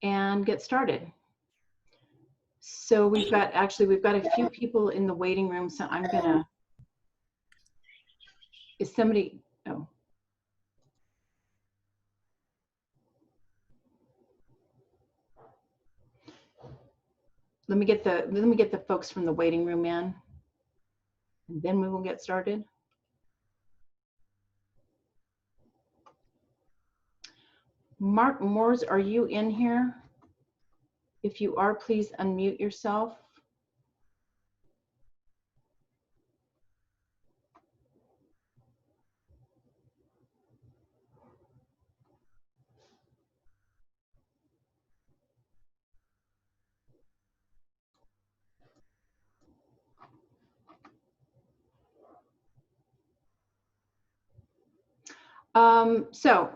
and get started. So we've got a few people in the waiting room, so I'm gonna, is somebody, oh. Let me get the folks from the waiting room in, and then we will get started. Mark Moores, are you in here? If you are, please unmute yourself. So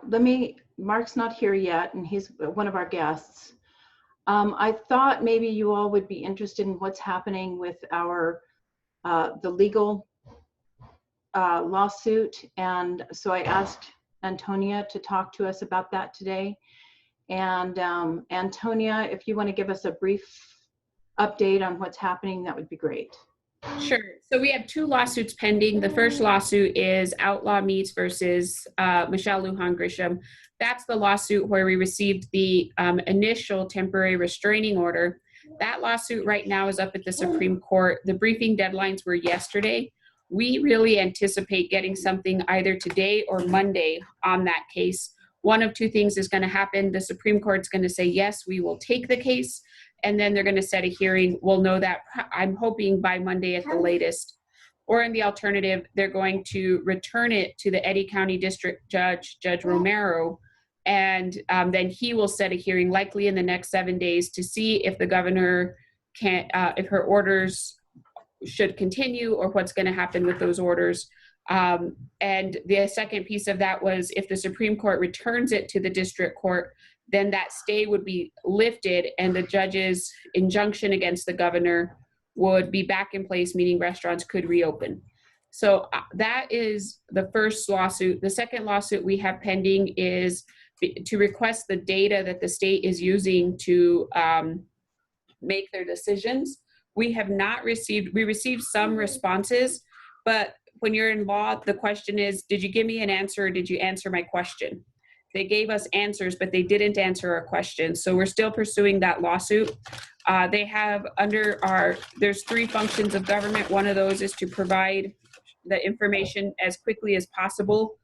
Mark's not here yet, and he's one of our guests. I thought maybe you all would be interested in what's happening with our the legal lawsuit, and so I asked Antonia to talk to us about that today. And Antonia, if you want to give us a brief update on what's happening, that would be great. Sure. So we have 2 lawsuits pending. The first lawsuit is Outlaw Meats versus Michelle Lujan Grisham. That's the lawsuit where we received the initial temporary restraining order. That lawsuit right now is up at the Supreme Court. The briefing deadlines were yesterday. We really anticipate getting something either today or Monday on that case. One of 2 things is going to happen. The Supreme Court's going to say, yes, we will take the case. And then they're going to set a hearing. We'll know that, I'm hoping, by Monday at the latest. Or in the alternative, they're going to return it to the Eddy County District Judge, Judge Romero, and then he will set a hearing likely in the next 7 days to see if the governor can, if her orders should continue or what's going to happen with those orders. And the second piece of that was if the Supreme Court returns it to the district court, then that stay would be lifted and the judge's injunction against the governor would be back in place, meaning restaurants could reopen. So that is the first lawsuit. The second lawsuit we have pending is to request the data that the state is using to make their decisions. We have not received, we received some responses, but when you're in law, the question is, did you give me an answer or did you answer my question? They gave us answers, but they didn't answer our questions. So we're still pursuing that lawsuit. They have there's 3 functions of government. One of those is to provide the information as quickly as possible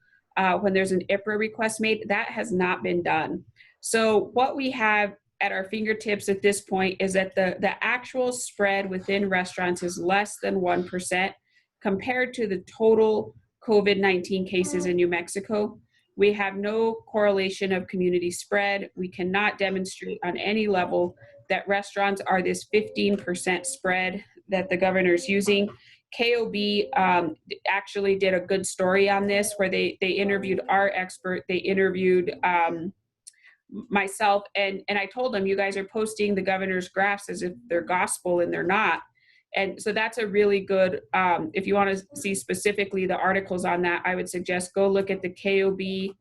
when there's an IPRA request made. That has not been done. So what we have at our fingertips at this point is that the actual spread within restaurants is less than 1% compared to the total COVID-19 cases in New Mexico. We have no correlation of community spread. We cannot demonstrate on any level that restaurants are this 15% spread that the governor's using. KOB actually did a good story on this where they interviewed our expert, they interviewed myself, and I told them, you guys are posting the governor's graphs as if they're gospel and they're not. And so that's a really good, if you want to see specifically the articles on that, I would suggest go look at the KOB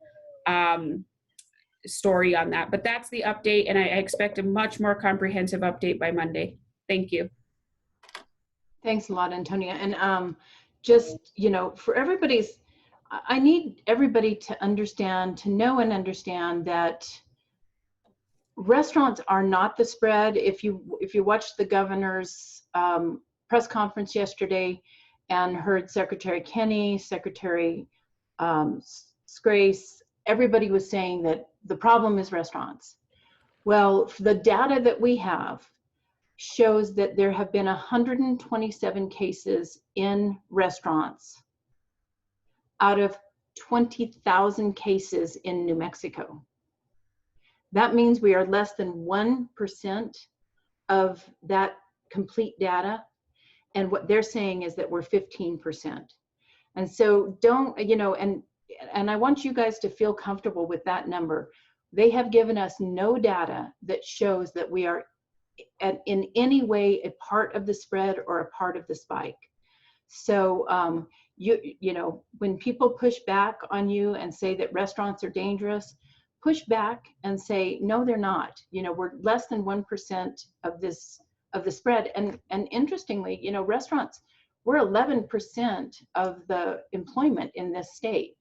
story on that. But that's the update, and I expect a much more comprehensive update by Monday. Thank you. Thanks a lot, Antonia. And just, you know, for everybody's, I need everybody to understand, to know and understand that restaurants are not the spread. If you watched the governor's press conference yesterday and heard Secretary Kenny, Secretary Scrace, everybody was saying that the problem is restaurants. Well, the data that we have shows that there have been 127 cases in restaurants out of 20,000 cases in New Mexico. That means we are less than 1% of that complete data. And what they're saying is that we're 15%. And so don't, you know, and I want you guys to feel comfortable with that number. They have given us no data that shows that we are in any way a part of the spread or a part of the spike. So you know, when people push back on you and say that restaurants are dangerous, push back and say, no, they're not. You know, we're less than 1% of the spread. And interestingly, you know, restaurants, we're 11% of the employment in this state.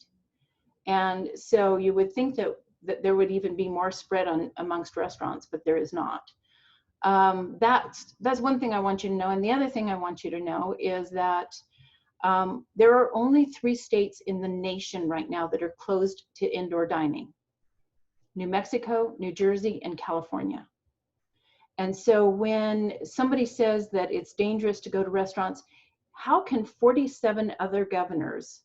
And so you would think that there would even be more spread amongst restaurants, but there is not. That's one thing I want you to know. And the other thing I want you to know is that there are only 3 states in the nation right now that are closed to indoor dining: New Mexico, New Jersey, and California. And so when somebody says that it's dangerous to go to restaurants, how can 47 other governors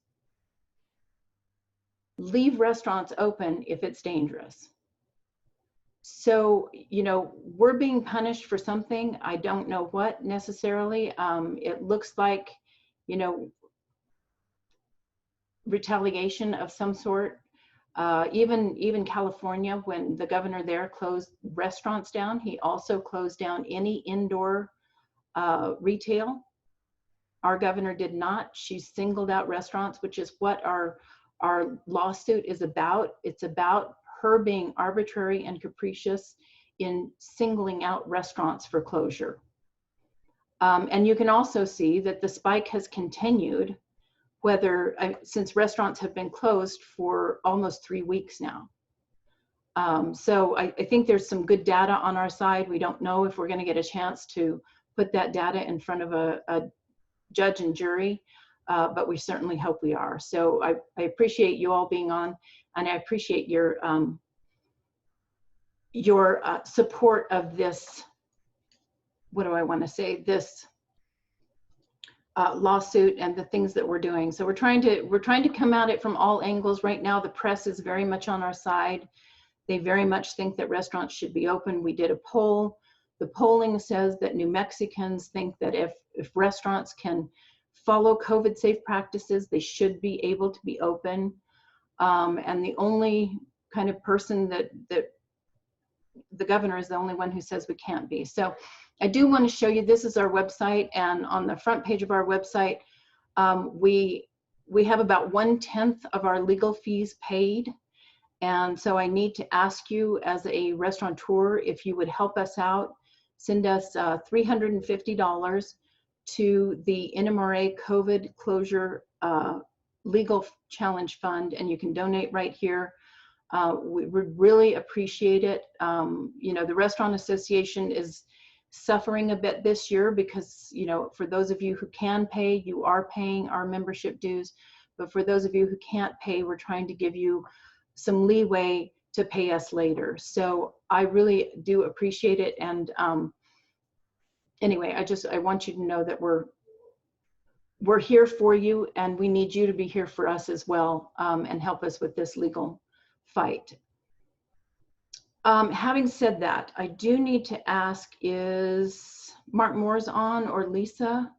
leave restaurants open if it's dangerous? So, you know, we're being punished for something. I don't know what necessarily. It looks like, you know, retaliation of some sort. Even California, when the governor there closed restaurants down, he also closed down any indoor retail. Our governor did not. She singled out restaurants, which is what our lawsuit is about. It's about her being arbitrary and capricious in singling out restaurants for closure. And you can also see that the spike has continued, since restaurants have been closed for almost 3 weeks now. So I think there's some good data on our side. We don't know if we're going to get a chance to put that data in front of a judge and jury, but we certainly hope we are. So I appreciate you all being on, and I appreciate your support of this, what do I want to say, this lawsuit and the things that we're doing. So we're trying to come at it from all angles. Right now, the press is very much on our side. They very much think that restaurants should be open. We did a poll. The polling says that New Mexicans think that if restaurants can follow COVID safe practices, they should be able to be open. And the only kind of person that the governor is the only one who says we can't be. So I do want to show you, this is our website, and on the front page of our website, we have about 1/10 of our legal fees paid. And so I need to ask you as a restaurateur, if you would help us out, send us $350 to the NMRA COVID closure legal challenge fund, and you can donate right here. We would really appreciate it. You know, the Restaurant Association is suffering a bit this year because, you know, for those of you who can pay, you are paying our membership dues. But for those of you who can't pay, we're trying to give you some leeway to pay us later. So I really do appreciate it. And anyway, I want you to know that we're here for you, and we need you to be here for us as well, and help us with this legal fight. Having said that, I do need to ask, is Mark Moore's on, or Lisa?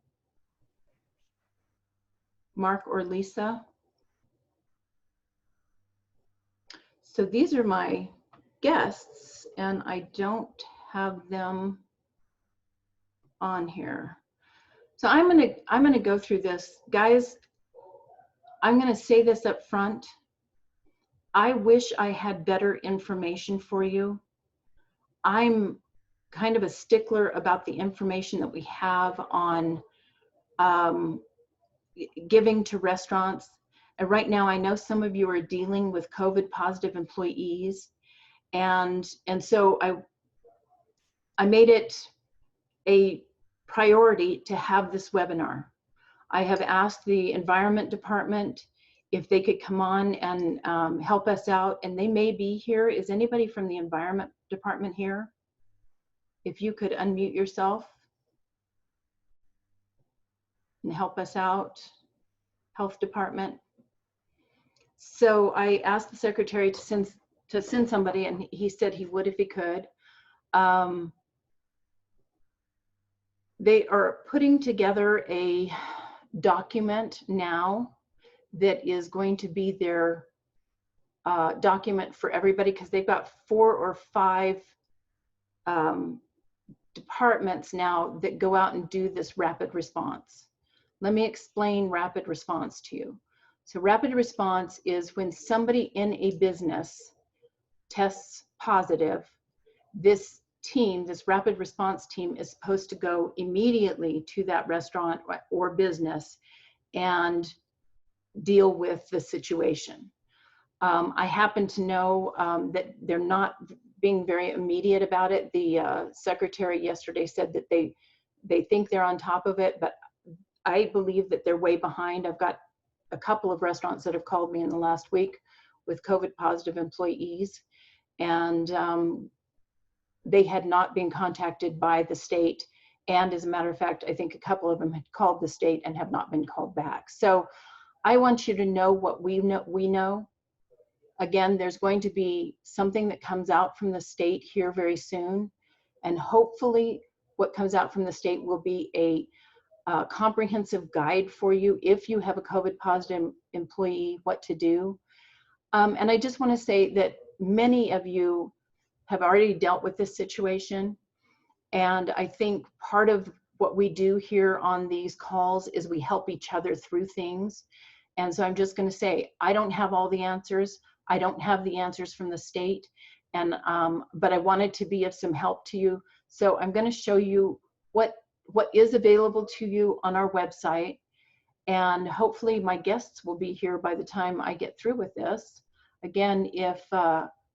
Mark or Lisa? So these are my guests, and I don't have them on here. So I'm gonna go through this. Guys, I'm gonna say this up front. I wish I had better information for you. I'm kind of a stickler about the information that we have on giving to restaurants. And right now, I know some of you are dealing with COVID positive employees. And so I made it a priority to have this webinar. I have asked the Environment Department if they could come on and help us out, and they may be here. Is anybody from the Environment Department here? If you could unmute yourself and help us out, Health Department. So I asked the secretary to send somebody, and he said he would if he could. They are putting together a document now that is going to be their document for everybody, because they've got 4 or 5 departments now that go out and do this rapid response. Let me explain rapid response to you. So rapid response is when somebody in a business tests positive, this team, this rapid response team, is supposed to go immediately to that restaurant or business and deal with the situation. I happen to know that they're not being very immediate about it. The secretary yesterday said that they think they're on top of it, but I believe that they're way behind. I've got a couple of restaurants that have called me in the last week with COVID positive employees, and they had not been contacted by the state. And as a matter of fact, I think a couple of them had called the state and have not been called back. So I want you to know what we know. Again, there's going to be something that comes out from the state here very soon. And hopefully what comes out from the state will be a comprehensive guide for you if you have a COVID positive employee, what to do. And I just want to say that many of you have already dealt with this situation. And I think part of what we do here on these calls is we help each other through things. And so I'm just going to say, I don't have all the answers. I don't have the answers from the state, and but I wanted to be of some help to you. So I'm going to show you what is available to you on our website, and hopefully my guests will be here by the time I get through with this. Again, if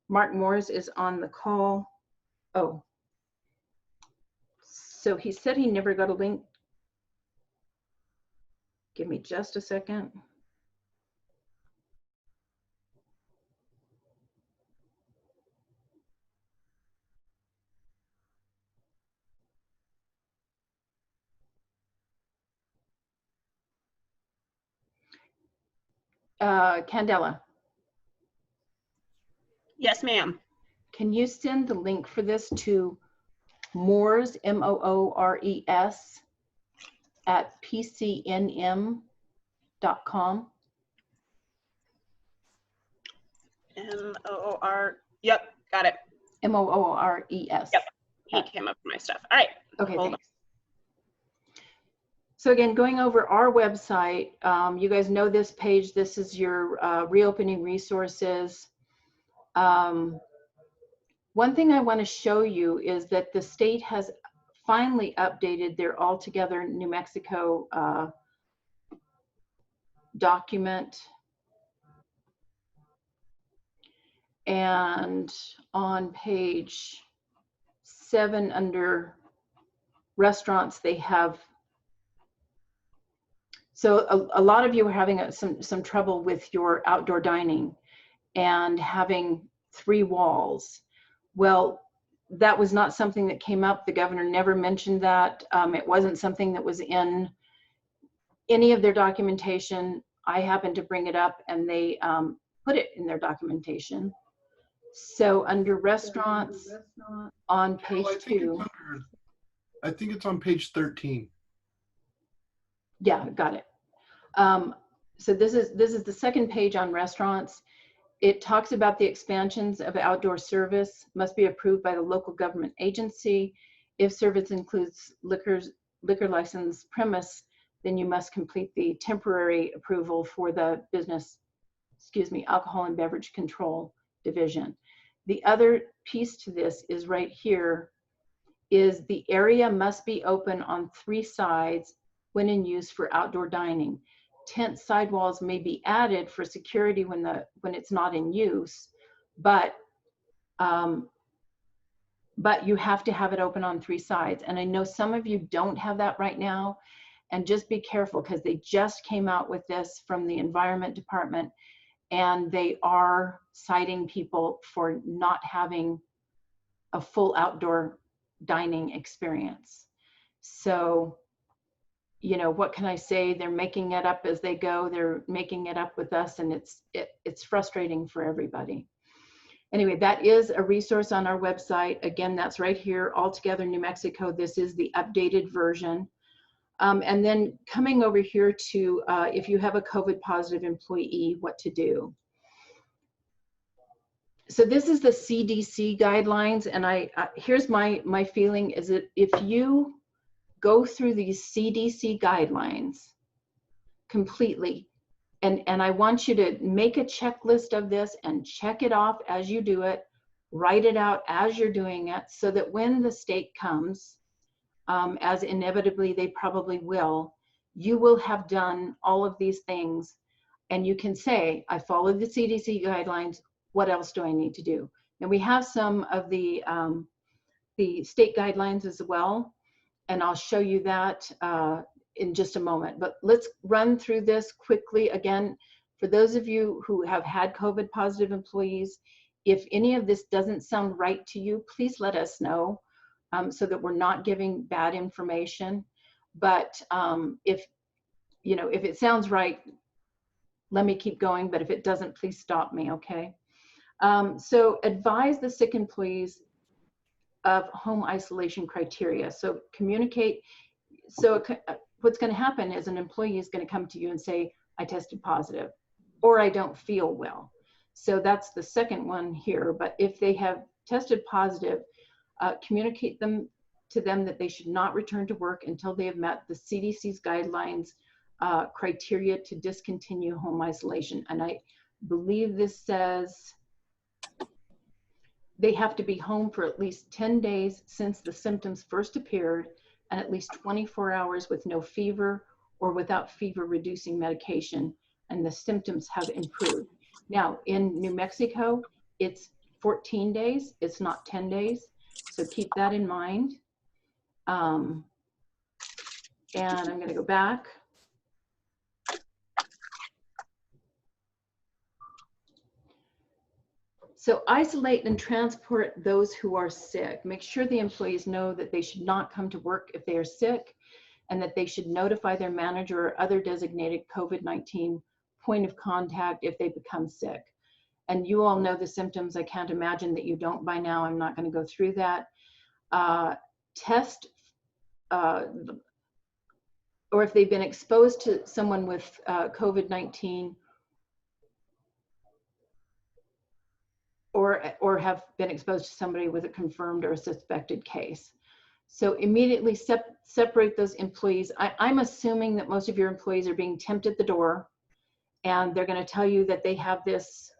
Mark Moores is on the call. Oh, so he said he never got a link. Give me just a second. Candela. Yes, ma'am. Can you send the link for this to Moores, M-O-O-R-E-S, at pcnm.com? M-O-O-R, yep, got it. M-O-O-R-E-S. Yep, he came up with my stuff. All right. Okay, Hold thanks. So again, going over our website, you guys know this page. This is your reopening resources. One thing I want to show you is that the state has finally updated their Altogether New Mexico document. And on page 7 under restaurants, they have, so a lot of you are having some trouble with your outdoor dining and having 3 walls. Well, that was not something that came up. The governor never mentioned that. It wasn't something that was in any of their documentation. I happened to bring it up and they put it in their documentation. So under restaurants on page 2. I think it's on page 13. Yeah, got it. So this is the second page on restaurants. It talks about the expansions of outdoor service must be approved by the local government agency. If service includes liquor license premise, then you must complete the temporary approval for the business, alcohol and beverage control division. The other piece to this is right here, is the area must be open on 3 sides when in use for outdoor dining. Tent sidewalls may be added for security when it's not in use, but you have to have it open on 3 sides. And I know some of you don't have that right now, and just be careful because they just came out with this from the Environment Department, and they are citing people for not having a full outdoor dining experience. So, you know, what can I say? They're making it up as they go. They're making it up with us, and it's frustrating for everybody. Anyway, that is a resource on our website. Again, that's right here, Altogether New Mexico. This is the updated version. And then coming over here to if you have a COVID positive employee, what to do. So this is the CDC guidelines, and here's my feeling is that if you go through these CDC guidelines completely, and I want you to make a checklist of this and check it off as you do it. Write it out as you're doing it so that when the state comes, as inevitably they probably will, you will have done all of these things and you can say, I followed the CDC guidelines, what else do I need to do? And we have some of the state guidelines as well, and I'll show you that in just a moment. But let's run through this quickly again. For those of you who have had COVID positive employees, if any of this doesn't sound right to you, please let us know so that we're not giving bad information. But if it sounds right, let me keep going. But if it doesn't, please stop me, okay? So advise the sick employees of home isolation criteria. So communicate. So what's going to happen is an employee is going to come to you and say, I tested positive, or I don't feel well. So that's the second one here. But if they have tested positive, communicate to them that they should not return to work until they have met the CDC's guidelines criteria to discontinue home isolation. And I believe this says they have to be home for at least 10 days since the symptoms first appeared and at least 24 hours with no fever or without fever reducing medication, and the symptoms have improved. Now, in New Mexico, it's 14 days, it's not 10 days. So keep that in mind. And I'm going to go back. So isolate and transport those who are sick. Make sure the employees know that they should not come to work if they are sick, and that they should notify their manager or other designated COVID-19 point of contact if they become sick. And you all know the symptoms. I can't imagine that you don't by now. I'm not going to go through that. Test, or if they've been exposed to someone with COVID-19, or have been exposed to somebody with a confirmed or a suspected case. So immediately separate those employees. I'm assuming that most of your employees are being temped at the door, and they're going to tell you that they have this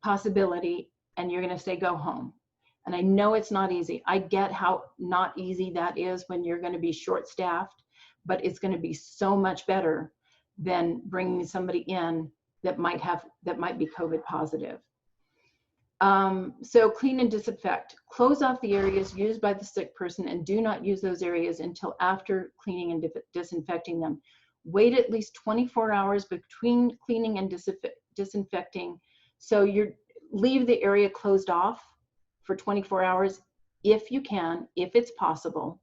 possibility, and you're going to say, go home. And I know it's not easy. I get how not easy that is when you're going to be short-staffed, but it's going to be so much better than bringing somebody in that might be COVID positive. So clean and disinfect. Close off the areas used by the sick person and do not use those areas until after cleaning and disinfecting them. Wait at least 24 hours between cleaning and disinfecting. So leave the area closed off for 24 hours if you can, if it's possible,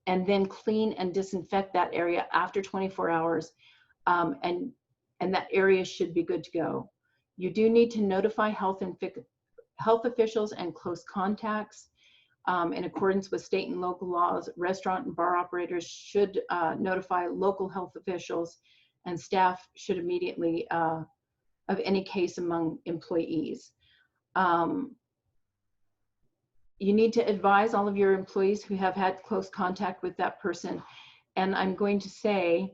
and then clean and disinfect that area after 24 hours, and that area should be good to go. You do need to notify health officials and close contacts. In accordance with state and local laws, restaurant and bar operators should notify local health officials, and staff should immediately of any case among employees. You need to advise all of your employees who have had close contact with that person. And I'm going to say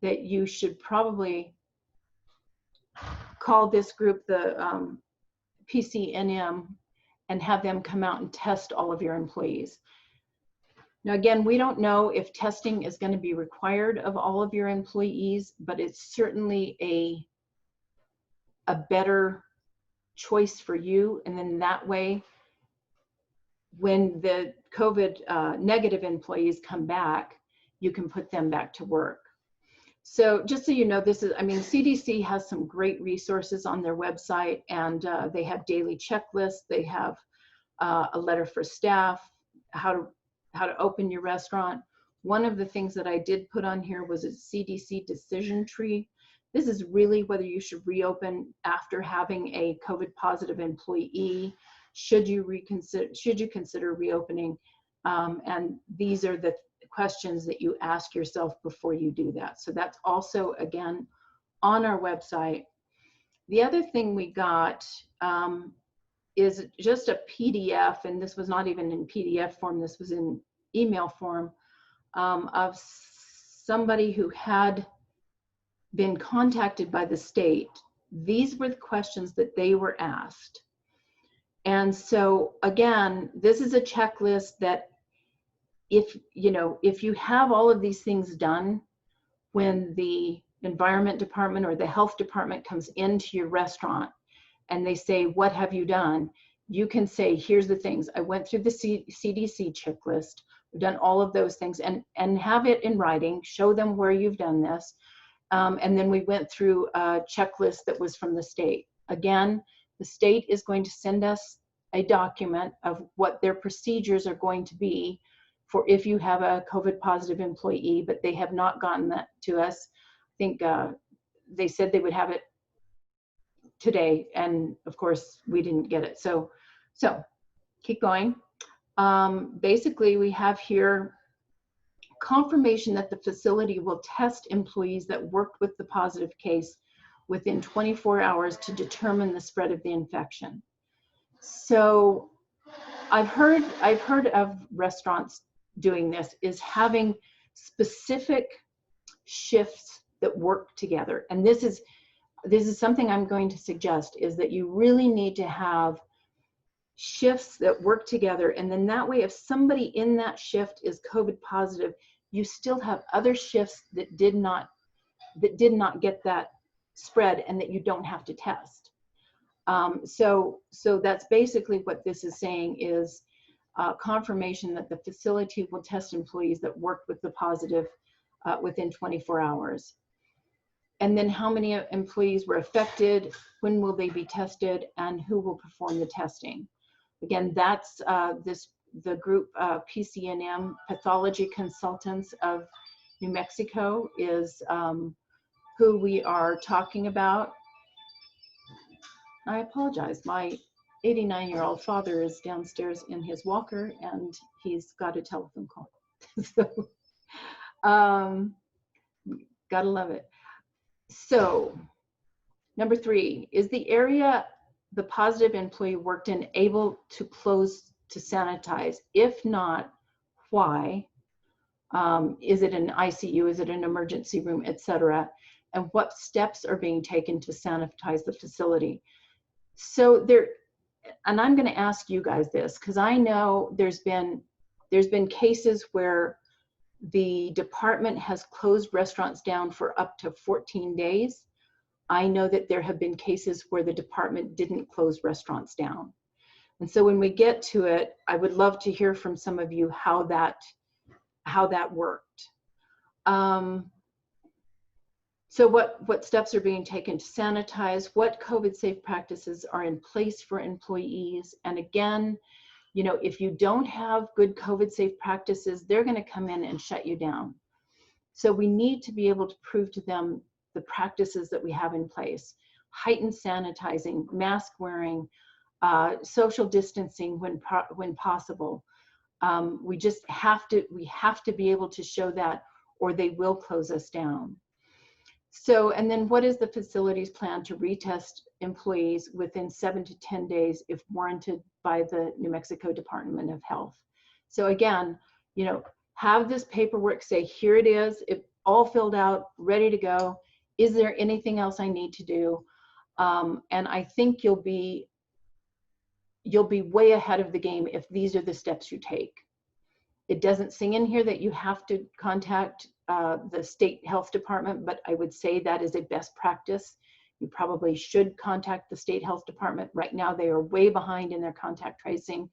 that you should probably call this group the PCNM and have them come out and test all of your employees. Now, again, we don't know if testing is going to be required of all of your employees, but it's certainly a better choice for you. And then that way, when the COVID negative employees come back, you can put them back to work. So just so you know, CDC has some great resources on their website, and they have daily checklists. They have a letter for staff, how to open your restaurant. One of the things that I did put on here was a CDC Decision Tree. This is really whether you should reopen after having a COVID positive employee. Should you consider reopening? And these are the questions that you ask yourself before you do that. So that's also, again, on our website. The other thing we got is just a PDF, and this was not even in PDF form, this was in email form, of somebody who had been contacted by the state. These were the questions that they were asked. And so again, this is a checklist that if you have all of these things done, when the environment department or the health department comes into your restaurant and they say, what have you done? You can say, here's the things. I went through the CDC checklist. We've done all of those things, and have it in writing, show them where you've done this. And then we went through a checklist that was from the state. Again, the state is going to send us a document of what their procedures are going to be for if you have a COVID positive employee, but they have not gotten that to us. I think they said they would have it today, and of course we didn't get it. So keep going. Basically, we have here confirmation that the facility will test employees that worked with the positive case within 24 hours to determine the spread of the infection. So I've heard of restaurants doing this, is having specific shifts that work together. And this is something I'm going to suggest, is that you really need to have shifts that work together. And then that way, if somebody in that shift is COVID positive, you still have other shifts that did not get that spread, and that you don't have to test. So that's basically what this is saying, is confirmation that the facility will test employees that worked with the positive within 24 hours. And then how many employees were affected, when will they be tested, and who will perform the testing. Again, that's the group PCNM, Pathology Consultants of New Mexico, is who we are talking about. I apologize, my 89-year-old father is downstairs in his walker and he's got a telephone call. So, gotta love it. So, number 3, is the area the positive employee worked in able to close to sanitize? If not, why? Is it an ICU? Is it an emergency room, etc.? And what steps are being taken to sanitize the facility? So and I'm going to ask you guys this, because I know there's been cases where the department has closed restaurants down for up to 14 days. I know that there have been cases where the department didn't close restaurants down. And so when we get to it, I would love to hear from some of you how that worked. So what steps are being taken to sanitize? What COVID safe practices are in place for employees? And again, if you don't have good COVID safe practices, they're going to come in and shut you down. So we need to be able to prove to them the practices that we have in place: heightened sanitizing, mask wearing, social distancing when possible. We have to be able to show that, or they will close us down. So, and then what is the facility's plan to retest employees within 7 to 10 days if warranted by the New Mexico Department of Health? So again, have this paperwork say, here it is, it all filled out, ready to go. Is there anything else I need to do? And I think you'll be way ahead of the game if these are the steps you take. It doesn't say in here that you have to contact the state health department, but I would say that is a best practice. You probably should contact the state health department. Right now, they are way behind in their contact tracing.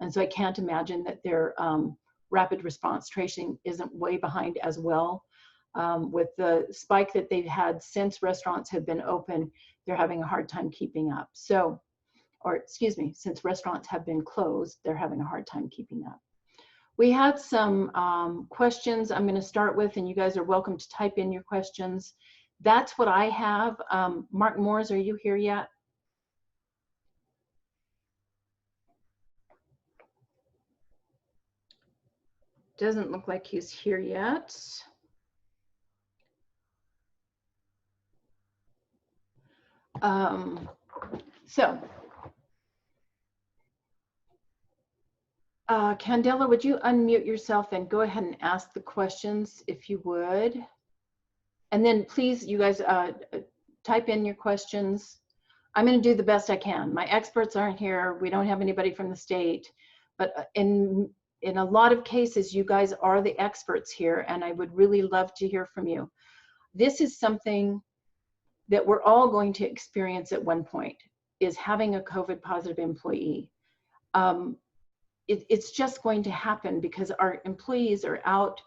And so I can't imagine that their rapid response tracing isn't way behind as well. With the spike that they've had since restaurants have been open, they're having a hard time keeping up. So, or excuse me, since restaurants have been closed, they're having a hard time keeping up. We had some questions I'm going to start with, and you guys are welcome to type in your questions. That's what I have. Mark Moores, are you here yet? Doesn't look like he's here yet. Candela, would you unmute yourself and go ahead and ask the questions if you would? And then please, you guys, type in your questions. I'm going to do the best I can. My experts aren't here. We don't have anybody from the state, but in a lot of cases, you guys are the experts here, and I would really love to hear from you. This is something that we're all going to experience at one point, is having a COVID positive employee. It's just going to happen because our employees are out,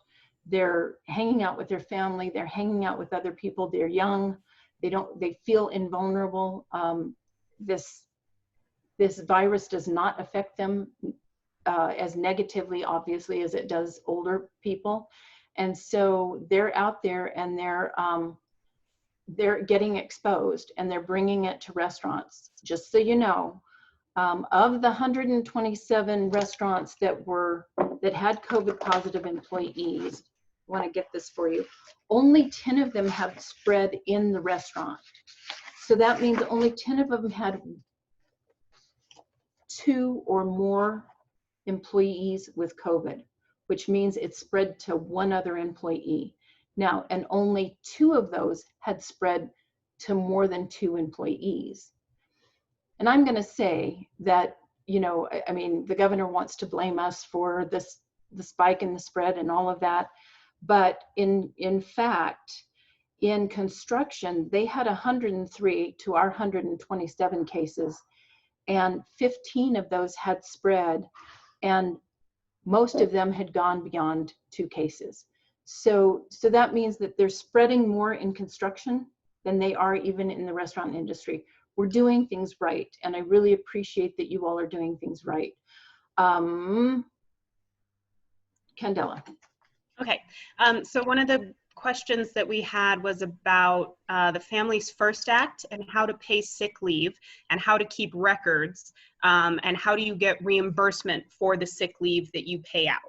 they're hanging out with their family, they're hanging out with other people, they're young, they feel invulnerable. This virus does not affect them as negatively, obviously, as it does older people. And so they're out there and they're getting exposed, and they're bringing it to restaurants. Just so you know, of the 127 restaurants that had COVID positive employees, I want to get this for you, only 10 of them have spread in the restaurant. So that means only 10 of them had 2 or more employees with COVID, which means it spread to 1 other employee. Now, and only 2 of those had spread to more than 2 employees. And I'm going to say that, you know, I mean, the governor wants to blame us for the spike in the spread and all of that. But in fact, in construction, they had 103 to our 127 cases, and 15 of those had spread, and most of them had gone beyond 2 cases. So that means that they're spreading more in construction than they are even in the restaurant industry. We're doing things right, and I really appreciate that you all are doing things right. Candela. Okay, so one of the questions that we had was about the Families First Act and how to pay sick leave and how to keep records, and how do you get reimbursement for the sick leave that you pay out?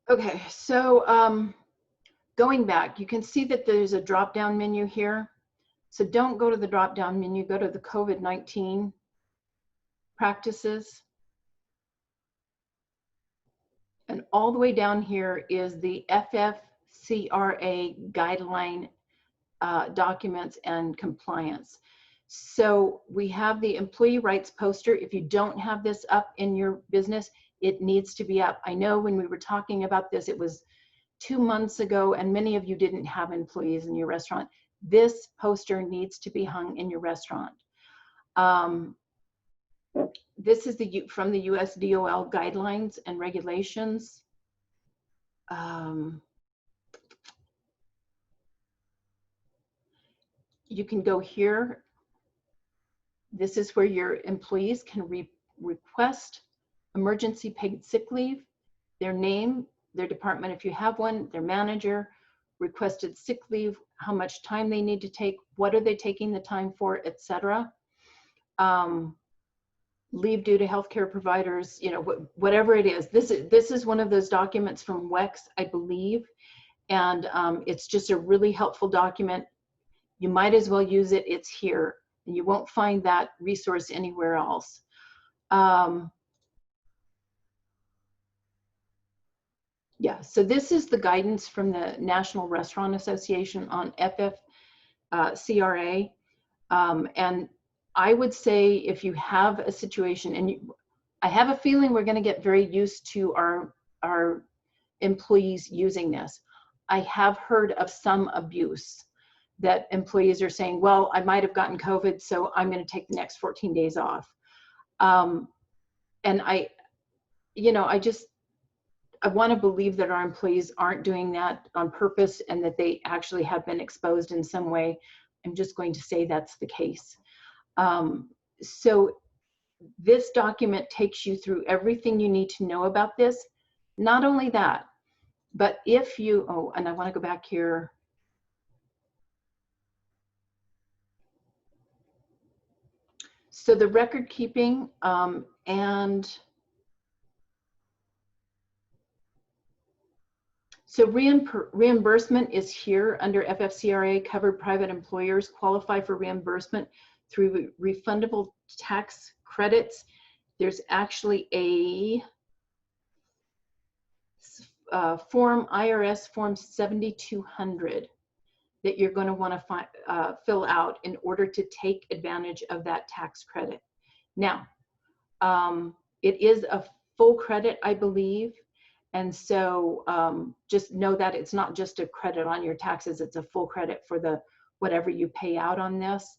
Okay, so going back, you can see that there's a drop-down menu here. So don't go to the drop-down menu, go to the COVID-19 practices. And all the way down here is the FFCRA guideline documents and compliance. So we have the employee rights poster. If you don't have this up in your business, it needs to be up. I know when we were talking about this, it was 2 months ago, and many of you didn't have employees in your restaurant. This poster needs to be hung in your restaurant. This is from the US DOL guidelines and regulations. You can go here. This is where your employees can request emergency paid sick leave, their name, their department if you have one, their manager, requested sick leave, how much time they need to take, what are they taking the time for, etc. Leave due to healthcare providers, you know, whatever it is. This is one of those documents from WEX, I believe, and it's just a really helpful document. You might as well use it. It's here, and you won't find that resource anywhere else. Yeah, so this is the guidance from the National Restaurant Association on FFCRA. And I would say if you have a situation, and I have a feeling we're going to get very used to our employees using this. I have heard of some abuse that employees are saying, well, I might have gotten COVID, so I'm going to take the next 14 days off. And I want to believe that our employees aren't doing that on purpose and that they actually have been exposed in some way. I'm just going to say that's the case. So this document takes you through everything you need to know about this. Not only that, but if you, oh, and I want to go back here. So the record keeping and so reimbursement is here under FFCRA. Covered private employers qualify for reimbursement through refundable tax credits. There's actually a form, IRS form 7200, that you're going to want to fill out in order to take advantage of that tax credit. Now, it is a full credit, I believe. And so just know that it's not just a credit on your taxes, it's a full credit for the whatever you pay out on this.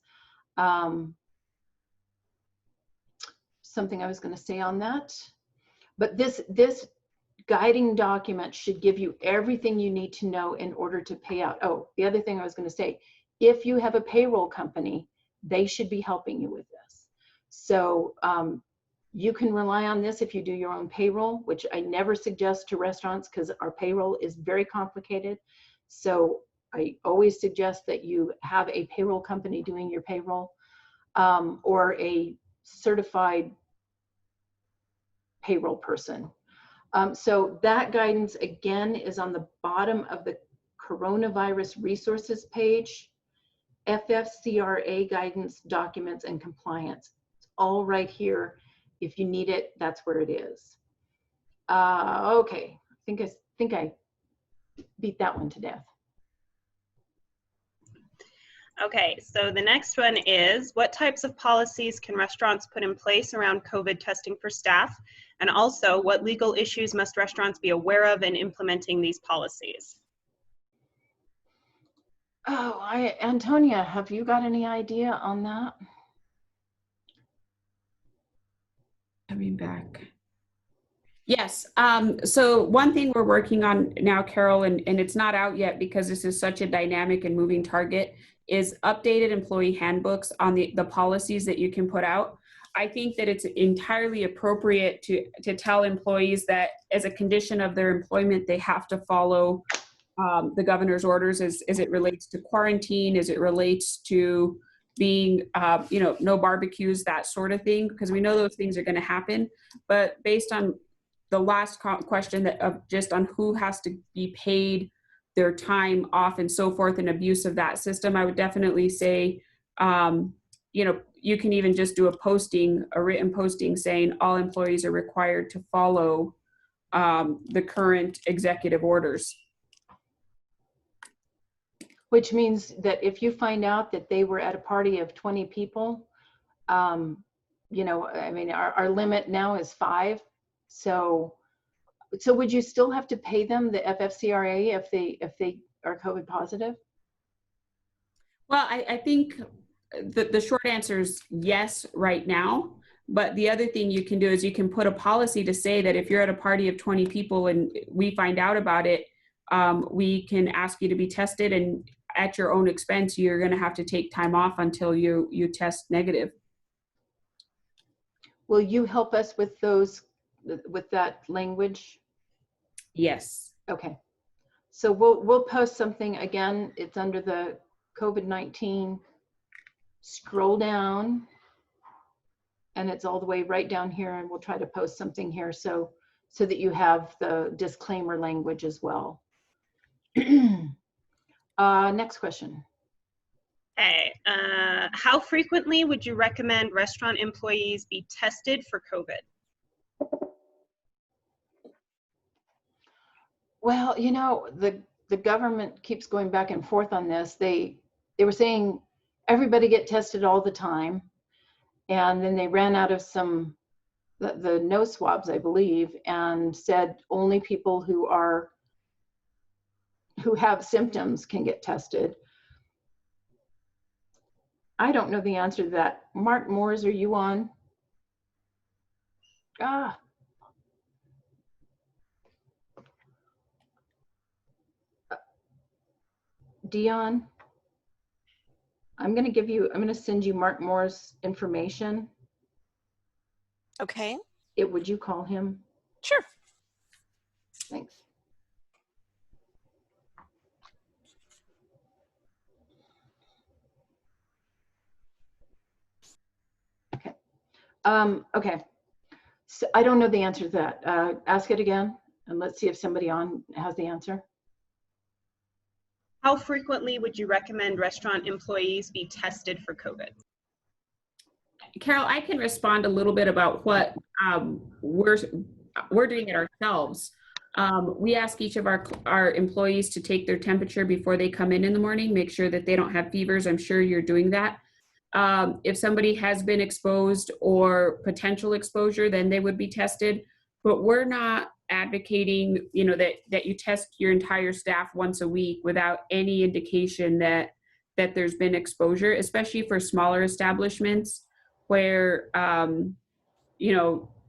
Something I was going to say on that, but this guiding document should give you everything you need to know in order to pay out. Oh, the other thing I was going to say, if you have a payroll company, they should be helping you with this. So you can rely on this if you do your own payroll, which I never suggest to restaurants because our payroll is very complicated. So I always suggest that you have a payroll company doing your payroll or a certified payroll person. So that guidance again is on the bottom of the coronavirus resources page, FFCRA guidance, documents, and compliance. It's all right here. If you need it, that's where it is. Okay, I think I beat that one to death. Okay, so the next one is, what types of policies can restaurants put in place around COVID testing for staff? And also, what legal issues must restaurants be aware of in implementing these policies? Oh, Antonia, have you got any idea on that? Coming back. Yes. So one thing we're working on now, Carol, and it's not out yet because this is such a dynamic and moving target, is updated employee handbooks on the policies that you can put out. I think that it's entirely appropriate to tell employees that as a condition of their employment, they have to follow the governor's orders as it relates to quarantine, as it relates to being, no barbecues, that sort of thing, because we know those things are going to happen. But based on the last question that just on who has to be paid their time off and so forth and abuse of that system, I would definitely say, you can even just do a written posting saying all employees are required to follow the current executive orders. Which means that if you find out that they were at a party of 20 people, I mean, our limit now is 5. So would you still have to pay them the FFCRA if they are COVID positive? Well, I think the short answer is yes right now. But the other thing you can do is you can put a policy to say that if you're at a party of 20 people and we find out about it, we can ask you to be tested, and at your own expense, you're going to have to take time off until you test negative. Will you help us with that language? Yes. Okay. So we'll post something again. It's under the COVID-19. Scroll down, and it's all the way right down here, and we'll try to post something here so that you have the disclaimer language as well. Next question. Okay, how frequently would you recommend restaurant employees be tested for COVID? Well, the government keeps going back and forth on this. They were saying everybody get tested all the time, and then they ran out of the nose swabs, I believe, and said only people who have symptoms can get tested. I don't know the answer to that. Mark Moores, are you on? Dion, I'm going to send you Mark Moore's information. Okay. Would you call him? Sure. Thanks. Okay. Okay. So I don't know the answer to that. Ask it again, and let's see if somebody on has the answer. How frequently would you recommend restaurant employees be tested for COVID? Carol, I can respond a little bit about what we're doing it ourselves. We ask each of our employees to take their temperature before they come in the morning, make sure that they don't have fevers. I'm sure you're doing that. If somebody has been exposed or potential exposure, then they would be tested. But we're not advocating, that you test your entire staff once a week without any indication that there's been exposure, especially for smaller establishments where,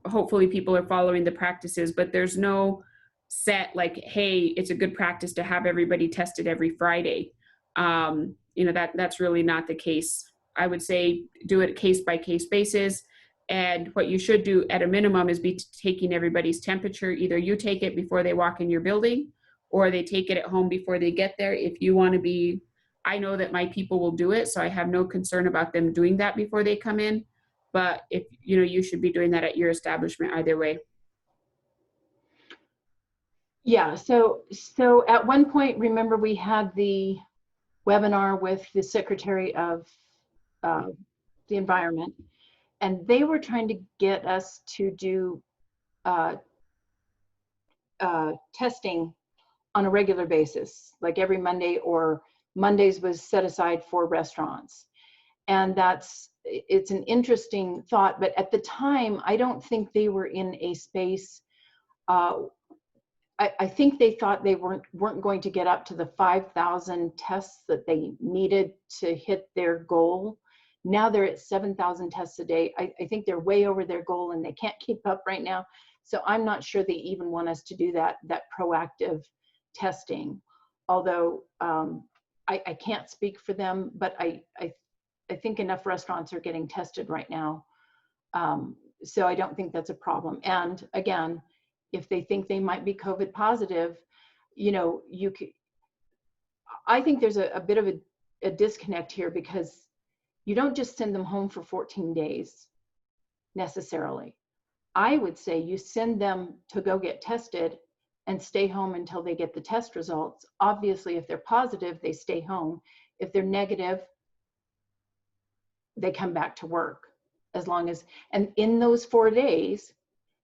hopefully people are following the practices, but there's no set like, hey, it's a good practice to have everybody tested every Friday. That's really not the case. I would say do it case by case basis. And what you should do at a minimum is be taking everybody's temperature. Either you take it before they walk in your building, or they take it at home before they get there. If you want to be, I know that my people will do it, so I have no concern about them doing that before they come in. But if you should be doing that at your establishment either way. Yeah, so at one point, remember we had the webinar with the Secretary of the Environment, and they were trying to get us to do testing on a regular basis, like every Monday, or Mondays was set aside for restaurants. And it's an interesting thought, but at the time, I don't think they were in a space, I think they thought they weren't going to get up to the 5,000 tests that they needed to hit their goal. Now they're at 7,000 tests a day. I think they're way over their goal and they can't keep up right now. So I'm not sure they even want us to do that proactive testing. Although I can't speak for them, but I think enough restaurants are getting tested right now. So I don't think that's a problem. And again, if they think they might be COVID positive, you could, I think there's a bit of a disconnect here, because you don't just send them home for 14 days necessarily. I would say you send them to go get tested and stay home until they get the test results. Obviously, if they're positive, they stay home. If they're negative, they come back to work, as long as, and in those 4 days,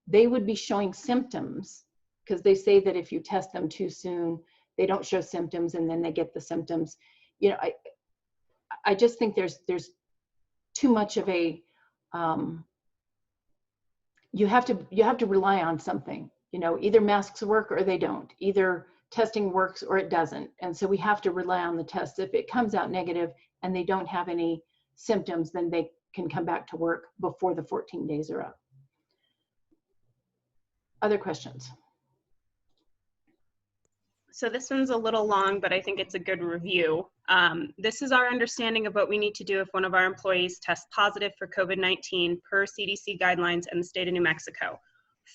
they would be showing symptoms, because they say that if you test them too soon, they don't show symptoms, and then they get the symptoms. I just think there's too much of a, you have to rely on something, either masks work or they don't, either testing works or it doesn't. And so we have to rely on the test. If it comes out negative and they don't have any symptoms, then they can come back to work before the 14 days are up. Other questions? So this one's a little long, but I think it's a good review. This is our understanding of what we need to do if one of our employees tests positive for COVID-19 per CDC guidelines in the state of New Mexico.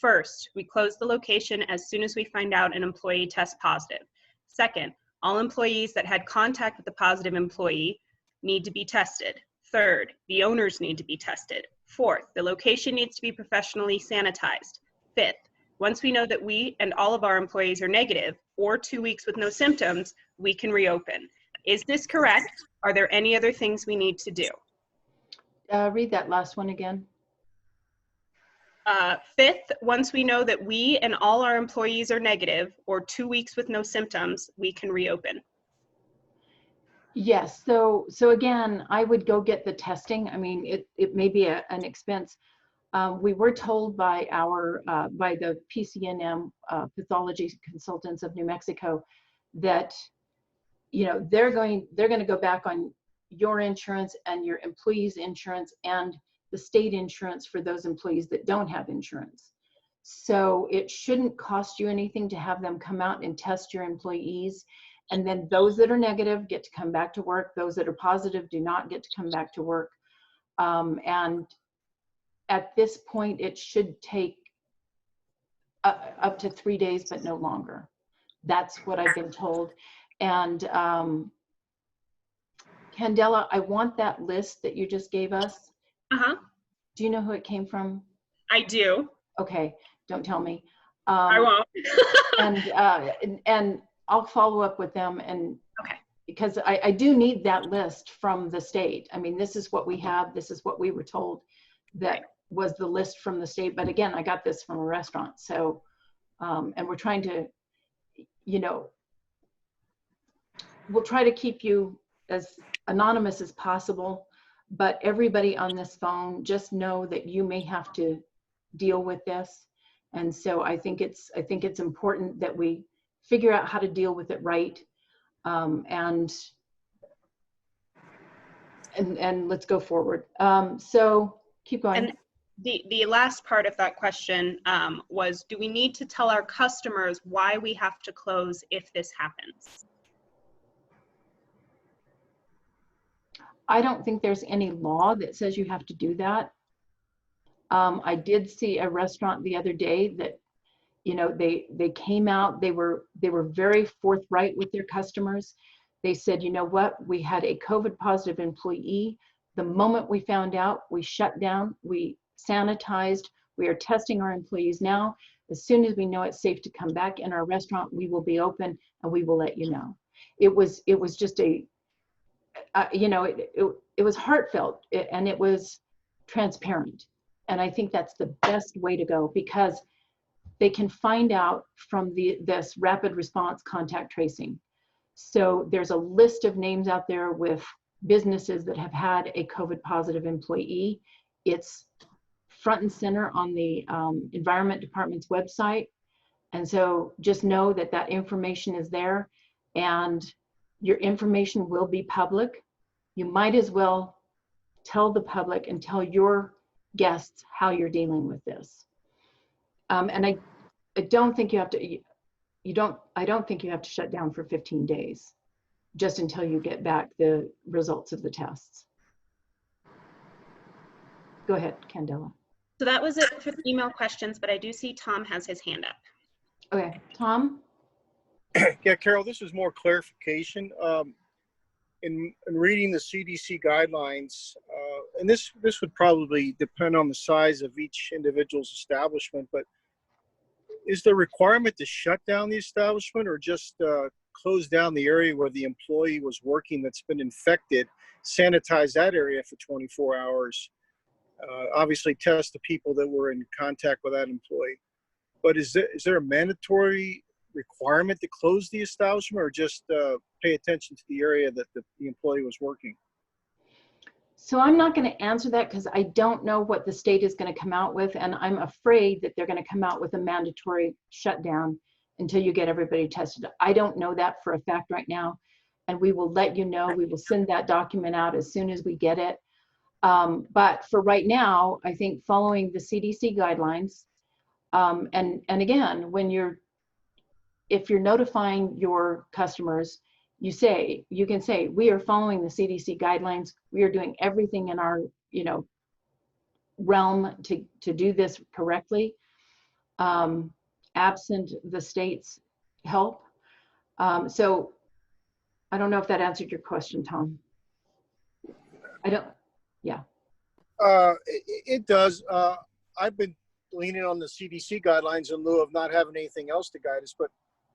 First, we close the location as soon as we find out an employee tests positive. Second, all employees that had contact with the positive employee need to be tested. Third, the owners need to be tested. Fourth, the location needs to be professionally sanitized. Fifth, once we know that we and all of our employees are negative, or 2 weeks with no symptoms, we can reopen. Is this correct? Are there any other things we need to do? Read that last one again. Fifth, once we know that we and all our employees are negative, or 2 weeks with no symptoms, we can reopen. Yes, so again, I would go get the testing. I mean, it may be an expense. We were told by by the PCNM pathology consultants of New Mexico that they're going to go back on your insurance and your employees' insurance and the state insurance for those employees that don't have insurance. So it shouldn't cost you anything to have them come out and test your employees. And then those that are negative get to come back to work. Those that are positive do not get to come back to work. And at this point, it should take up to 3 days, but no longer. That's what I've been told. And Candela, I want that list that you just gave us. Uh-huh. Do you know who it came from? I do. Okay, don't tell me. I won't. And I'll follow up with them, and okay, because I do need that list from the state. I mean, this is what we have. This is what we were told that was the list from the state. But again, I got this from a restaurant. So And we're trying to, you know, we'll try to keep you as anonymous as possible, but everybody on this phone, just know that you may have to deal with this. And so I think it's important that we figure out how to deal with it right. And let's go forward. So keep going. And the last part of that question was, do we need to tell our customers why we have to close if this happens? I don't think there's any law that says you have to do that. I did see a restaurant the other day that, you know, they came out, they were very forthright with their customers. They said, you know what, we had a COVID positive employee. The moment we found out, we shut down, we sanitized, we are testing our employees now. As soon as we know it's safe to come back in our restaurant, we will be open and we will let you know. It was just a, you know, it was heartfelt and it was transparent. And I think that's the best way to go, because they can find out from this rapid response contact tracing. So there's a list of names out there with businesses that have had a COVID positive employee. It's front and center on the Environment Department's website. And so just know that that information is there and your information will be public. You might as well tell the public and tell your guests how you're dealing with this. And I don't think you have to, I don't think you have to shut down for 15 days just until you get back the results of the tests. Go ahead, Candela. So that was it for the email questions, but I do see Tom has his hand up. Okay, Tom? Yeah, Carol, this is more clarification. In reading the CDC guidelines, and this would probably depend on the size of each individual's establishment, but is the requirement to shut down the establishment or just close down the area where the employee was working that's been infected, sanitize that area for 24 hours, obviously test the people that were in contact with that employee? But is there a mandatory requirement to close the establishment or just pay attention to the area that the employee was working? So I'm not going to answer that because I don't know what the state is going to come out with, and I'm afraid that they're going to come out with a mandatory shutdown until you get everybody tested. I don't know that for a fact right now, and we will let you know. We will send that document out as soon as we get it. But for right now, I think following the CDC guidelines, and again, if you're notifying your customers, you can say, we are following the CDC guidelines. We are doing everything in our, you know, realm to do this correctly, absent the state's help. So I don't know if that answered your question, Tom. Yeah. It does. I've been leaning on the CDC guidelines in lieu of not having anything else to guide us, but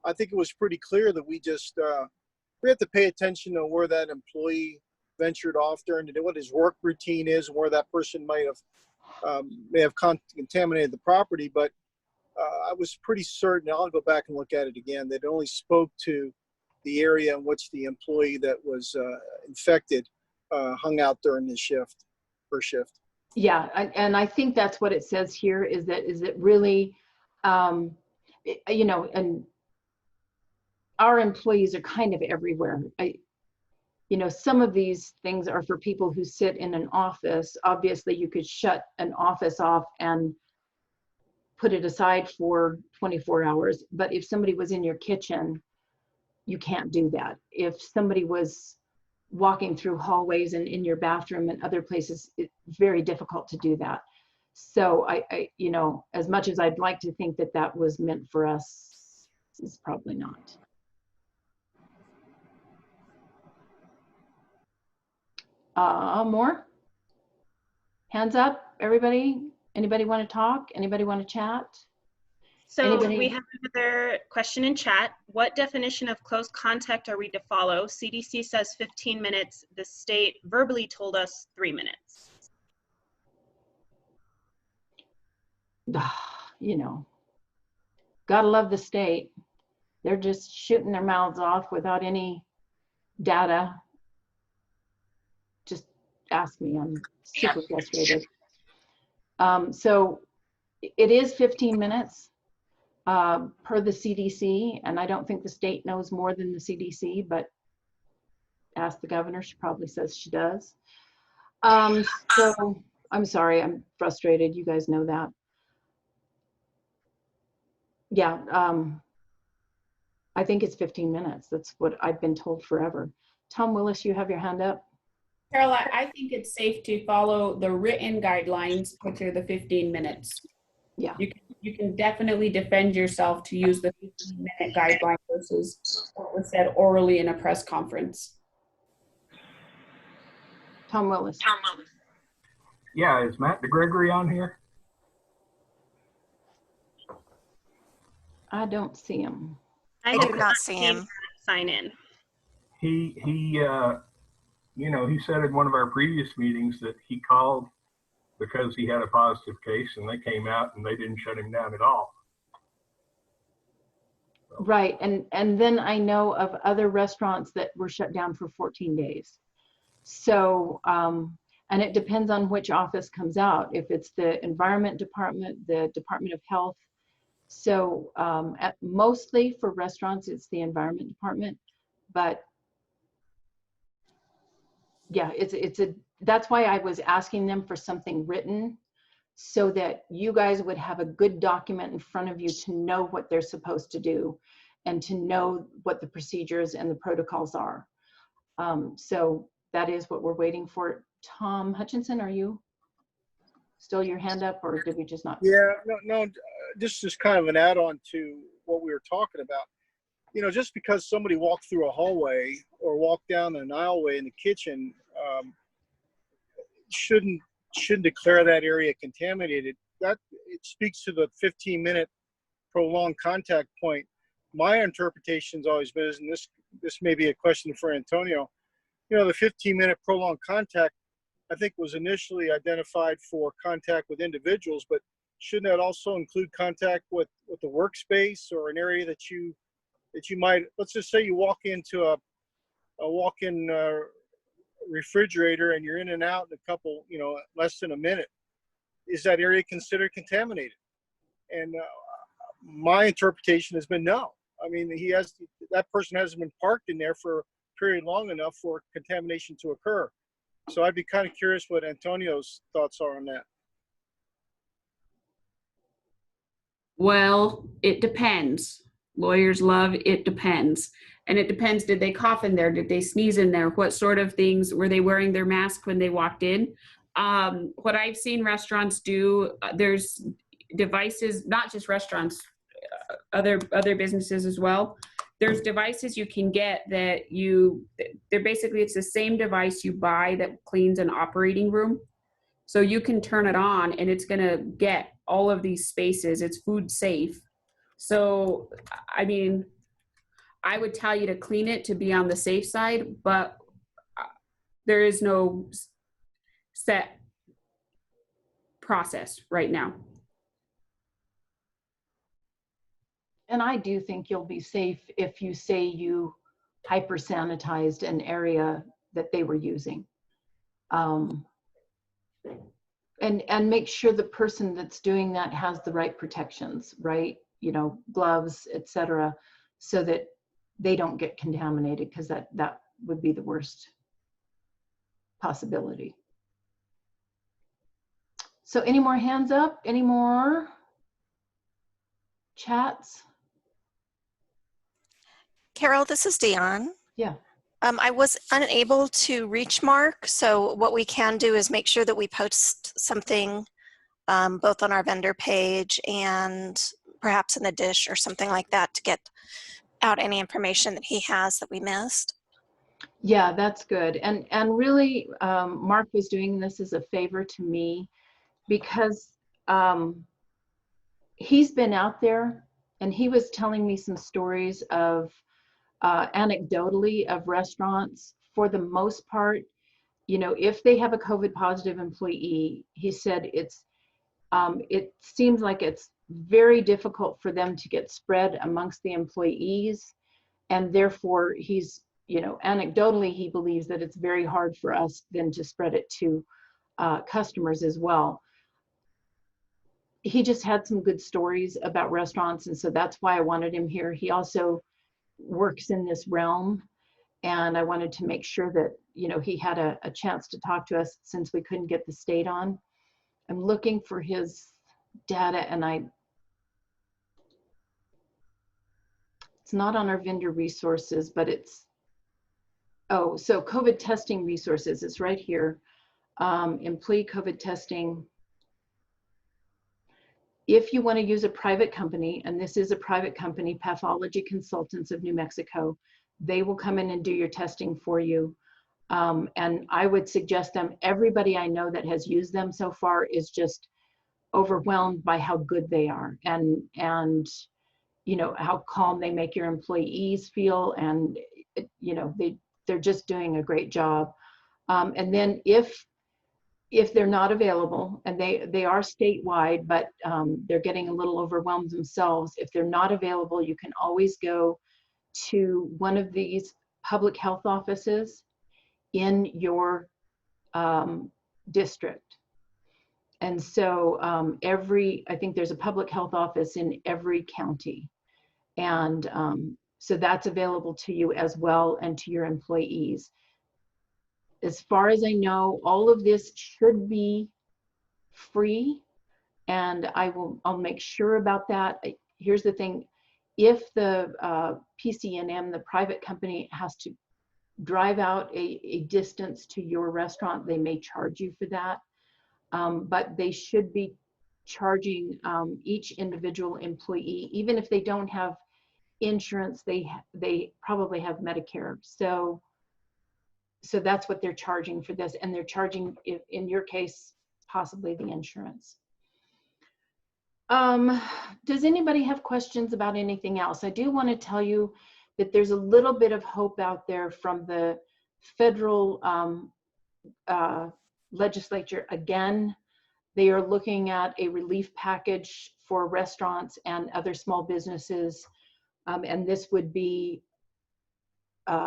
I think it was pretty clear that we just, we have to pay attention to where that employee ventured off during the day, what his work routine is, and where that person may have contaminated the property. But I was pretty certain, I'll go back and look at it again, that it only spoke to the area in which the employee that was infected hung out during the shift, first shift. Yeah, and I think that's what it says here, is it really, you know, and our employees are kind of everywhere. You know, some of these things are for people who sit in an office. Obviously, you could shut an office off and put it aside for 24 hours. But if somebody was in your kitchen, you can't do that. If somebody was walking through hallways and in your bathroom and other places, it's very difficult to do that. So I you know, as much as I'd like to think that that was meant for us, it's probably not. More? Hands up, everybody? Anybody want to talk? Anybody want to chat? So we have another question in chat. What definition of close contact are we to follow? CDC says 15 minutes. The state verbally told us 3 minutes. You know, Gotta love the state. They're just shooting their mouths off without any data. Just ask me, I'm super frustrated. So it is 15 minutes per the CDC, and I don't think the state knows more than the CDC, but ask the governor, she probably says she does. So I'm sorry, I'm frustrated, you guys know that. Yeah, I think it's 15 minutes. That's what I've been told forever. Tom Willis, you have your hand up. Carol, I think it's safe to follow the written guidelines, which are the 15 minutes. Yeah. You can definitely defend yourself to use the 15-minute guideline versus what was said orally in a press conference. Tom Willis. Yeah, is Matt DeGregory on here? I don't see him. I do not see him. Sign in. He you know, he said in one of our previous meetings that he called because he had a positive case and they came out and they didn't shut him down at all. Right, and then I know of other restaurants that were shut down for 14 days. So, and it depends on which office comes out. If it's the Environment Department, the Department of Health. So mostly for restaurants, it's the Environment Department, but yeah, that's why I was asking them for something written so that you guys would have a good document in front of you to know what they're supposed to do and to know what the procedures and the protocols are. So that is what we're waiting for. Tom Hutchinson, are you still your hand up, or did we just not? Yeah, no, this is kind of an add-on to what we were talking about. You know, just because somebody walked through a hallway or walked down an aisleway in the kitchen, shouldn't declare that area contaminated. That it speaks to the 15-minute prolonged contact point. My interpretation's always been, and this may be a question for Antonio, you know, the 15-minute prolonged contact, I think, was initially identified for contact with individuals, but shouldn't that also include contact with the workspace or an area that you might, let's just say you walk into a walk-in refrigerator and you're in and out in a couple, you know, less than a minute. Is that area considered contaminated? And my interpretation has been no. I mean, that person hasn't been parked in there for a period long enough for contamination to occur. So I'd be kind of curious what Antonio's thoughts are on that. Well, it depends. Lawyers love it depends. And it depends, did they cough in there? Did they sneeze in there? What sort of things, were they wearing their mask when they walked in? What I've seen restaurants do, there's devices, not just restaurants, other businesses as well. There's devices you can get that they're basically, it's the same device you buy that cleans an operating room. So you can turn it on and it's gonna get all of these spaces. It's food safe. So, I mean, I would tell you to clean it to be on the safe side, but there is no set process right now. And I do think you'll be safe if you say you hyper sanitized an area that they were using. And make sure the person that's doing that has the right protections, right? You know, gloves, etc., so that they don't get contaminated, because that would be the worst possibility. So any more hands up? Any more chats? Carol, this is Dion. Yeah. I was unable to reach Mark, so what we can do is make sure that we post something both on our vendor page and perhaps in the dish or something like that to get out any information that he has that we missed. Yeah, that's good. And really, Mark was doing this as a favor to me because he's been out there and he was telling me some stories of anecdotally of restaurants. For the most part, you know, if they have a COVID positive employee, he said it seems like it's very difficult for them to get spread amongst the employees. And therefore, he's, you know, anecdotally, he believes that it's very hard for us then to spread it to customers as well. He just had some good stories about restaurants, and so that's why I wanted him here. He also works in this realm, and I wanted to make sure that, you know, he had a chance to talk to us since we couldn't get the state on. I'm looking for his data, and it's not on our vendor resources, but it's, oh, so COVID testing resources, it's right here. Employee COVID testing. If you want to use a private company, and this is a private company, Pathology Consultants of New Mexico, they will come in and do your testing for you. And I would suggest them. Everybody I know that has used them so far is just overwhelmed by how good they are, and you know, how calm they make your employees feel, and you know, they're just doing a great job. And then if they're not available, and they are statewide, but they're getting a little overwhelmed themselves. If they're not available, you can always go to one of these public health offices in your district. And so I think there's a public health office in every county. And so that's available to you as well, and to your employees. As far as I know, all of this should be free, and I'll make sure about that. Here's the thing: if the PCNM, the private company, has to drive out a distance to your restaurant, they may charge you for that. But they should be charging each individual employee, even if they don't have insurance, they probably have Medicare. So that's what they're charging for this, and they're charging, in your case, possibly the insurance. Does anybody have questions about anything else? I do want to tell you that there's a little bit of hope out there from the federal legislature. Again, they are looking at a relief package for restaurants and other small businesses, and this would be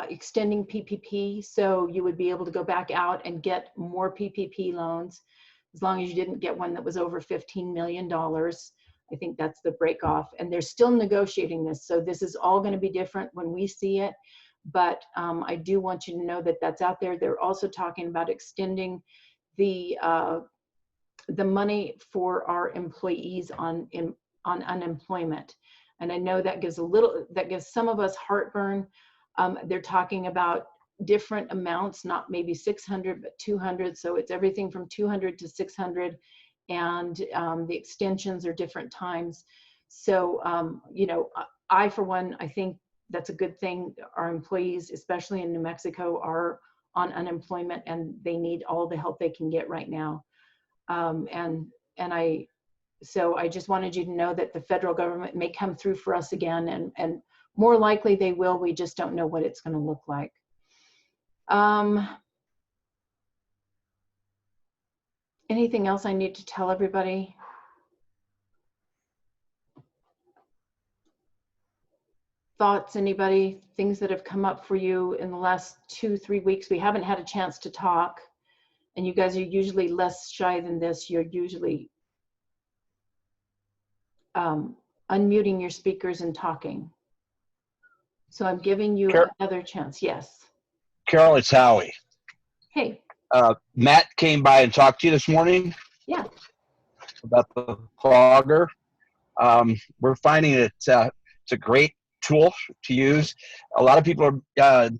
extending PPP, so you would be able to go back out and get more PPP loans, as long as you didn't get one that was over $15 million. I think that's the break off, and they're still negotiating this, so this is all going to be different when we see it, but I do want you to know that that's out there. They're also talking about extending the money for our employees on unemployment, and I know that gives some of us heartburn. They're talking about different amounts, not maybe 600, but 200. So it's everything from 200 to 600, and the extensions are different times. So, you know, I, for one, I think that's a good thing. Our employees, especially in New Mexico, are on unemployment, and they need all the help they can get right now. So I just wanted you to know that the federal government may come through for us again, and more likely they will. We just don't know what it's going to look like. Anything else I need to tell everybody? Thoughts, anybody? Things that have come up for you in the last 2-3 weeks? We haven't had a chance to talk, and you guys are usually less shy than this. You're usually unmuting your speakers and talking. So I'm giving you another chance. Yes. Carol, it's Howie. Hey. Matt came by and talked to you this morning. Yeah. About the fogger. We're finding it's a great tool to use. A lot of people are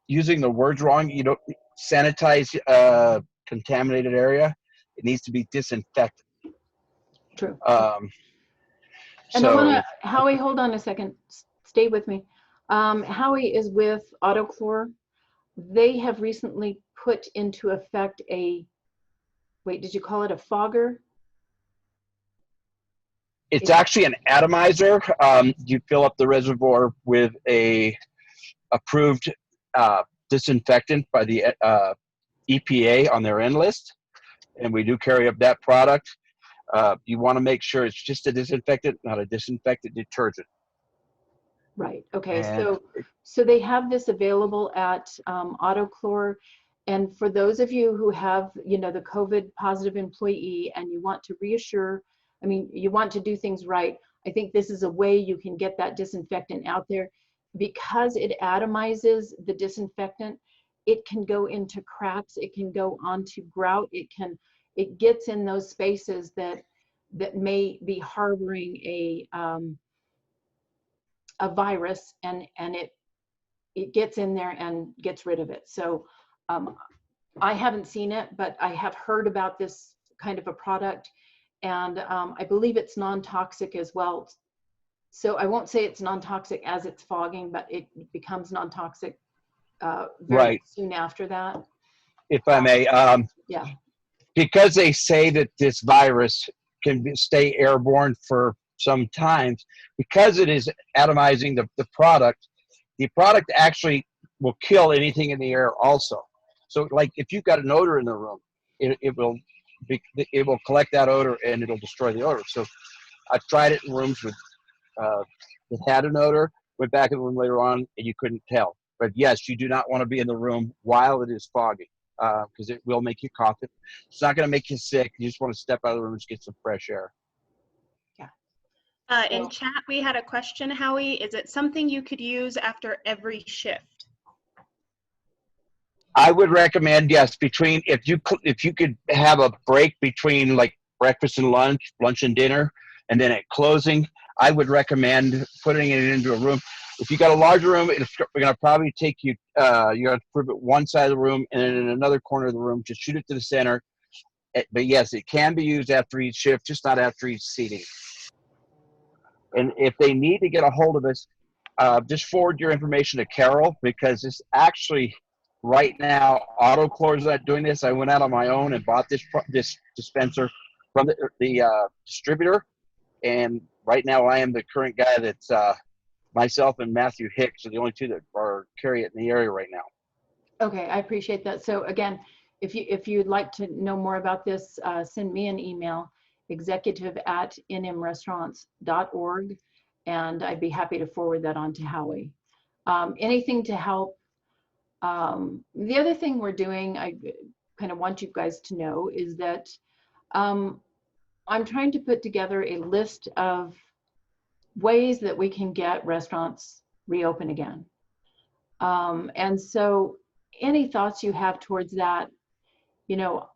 using the words wrong. You don't sanitize a contaminated area. It needs to be disinfected. True. And I want to, Howie, hold on a second. Stay with me. Howie is with AutoChlor. They have recently put into effect wait, did you call it a fogger? It's actually an atomizer. You fill up the reservoir with a approved disinfectant by the EPA on their end list, and we do carry up that product. You want to make sure it's just a disinfectant, not a disinfectant detergent. Right. Okay. And So they have this available at AutoChlor. And for those of you who have, you know, the COVID positive employee and you want to reassure, I mean, you want to do things right, I think this is a way you can get that disinfectant out there. Because it atomizes the disinfectant, it can go into cracks, it can go onto grout, it gets in those spaces that may be harboring a virus, and it gets in there and gets rid of it. So I haven't seen it, but I have heard about this kind of a product, and I believe it's non-toxic as well. So I won't say it's non-toxic as it's fogging, but it becomes non-toxic very soon after that. if I may, Yeah. because they say that this virus can stay airborne for some times, because it is atomizing the product actually will kill anything in the air also. So like if you've got an odor in the room, it will collect that odor and it'll destroy the odor. So I've tried it in rooms with that had an odor, went back in the room later on and you couldn't tell. But yes, you do not want to be in the room while it is foggy, because it will make you cough. It's not going to make you sick. You just want to step out of the room and get some fresh air. Yeah. In chat, we had a question, Howie. Is it something you could use after every shift? I would recommend, yes, between if you could have a break between like breakfast and lunch and dinner, and then at closing, I would recommend putting it into a room. If you got a larger room, it's going to probably take you. You have to prove it one side of the room, and then in another corner of the room, just shoot it to the center. But yes, it can be used after each shift, just not after each seating. And if they need to get a hold of us, just forward your information to Carol, because it's actually right now AutoChlor is not doing this. I went out on my own and bought this dispenser from the distributor, and right now I am the current guy that's myself and Matthew Hicks are the only two that are carry it in the area right now. Okay, I appreciate that. So again, if you'd like to know more about this, send me an email, executive@nmrestaurants.org, and I'd be happy to forward that on to Howie. Anything to help. The other thing we're doing, I kind of want you guys to know, is that I'm trying to put together a list of ways that we can get restaurants reopen again. And so any thoughts you have towards that, you know,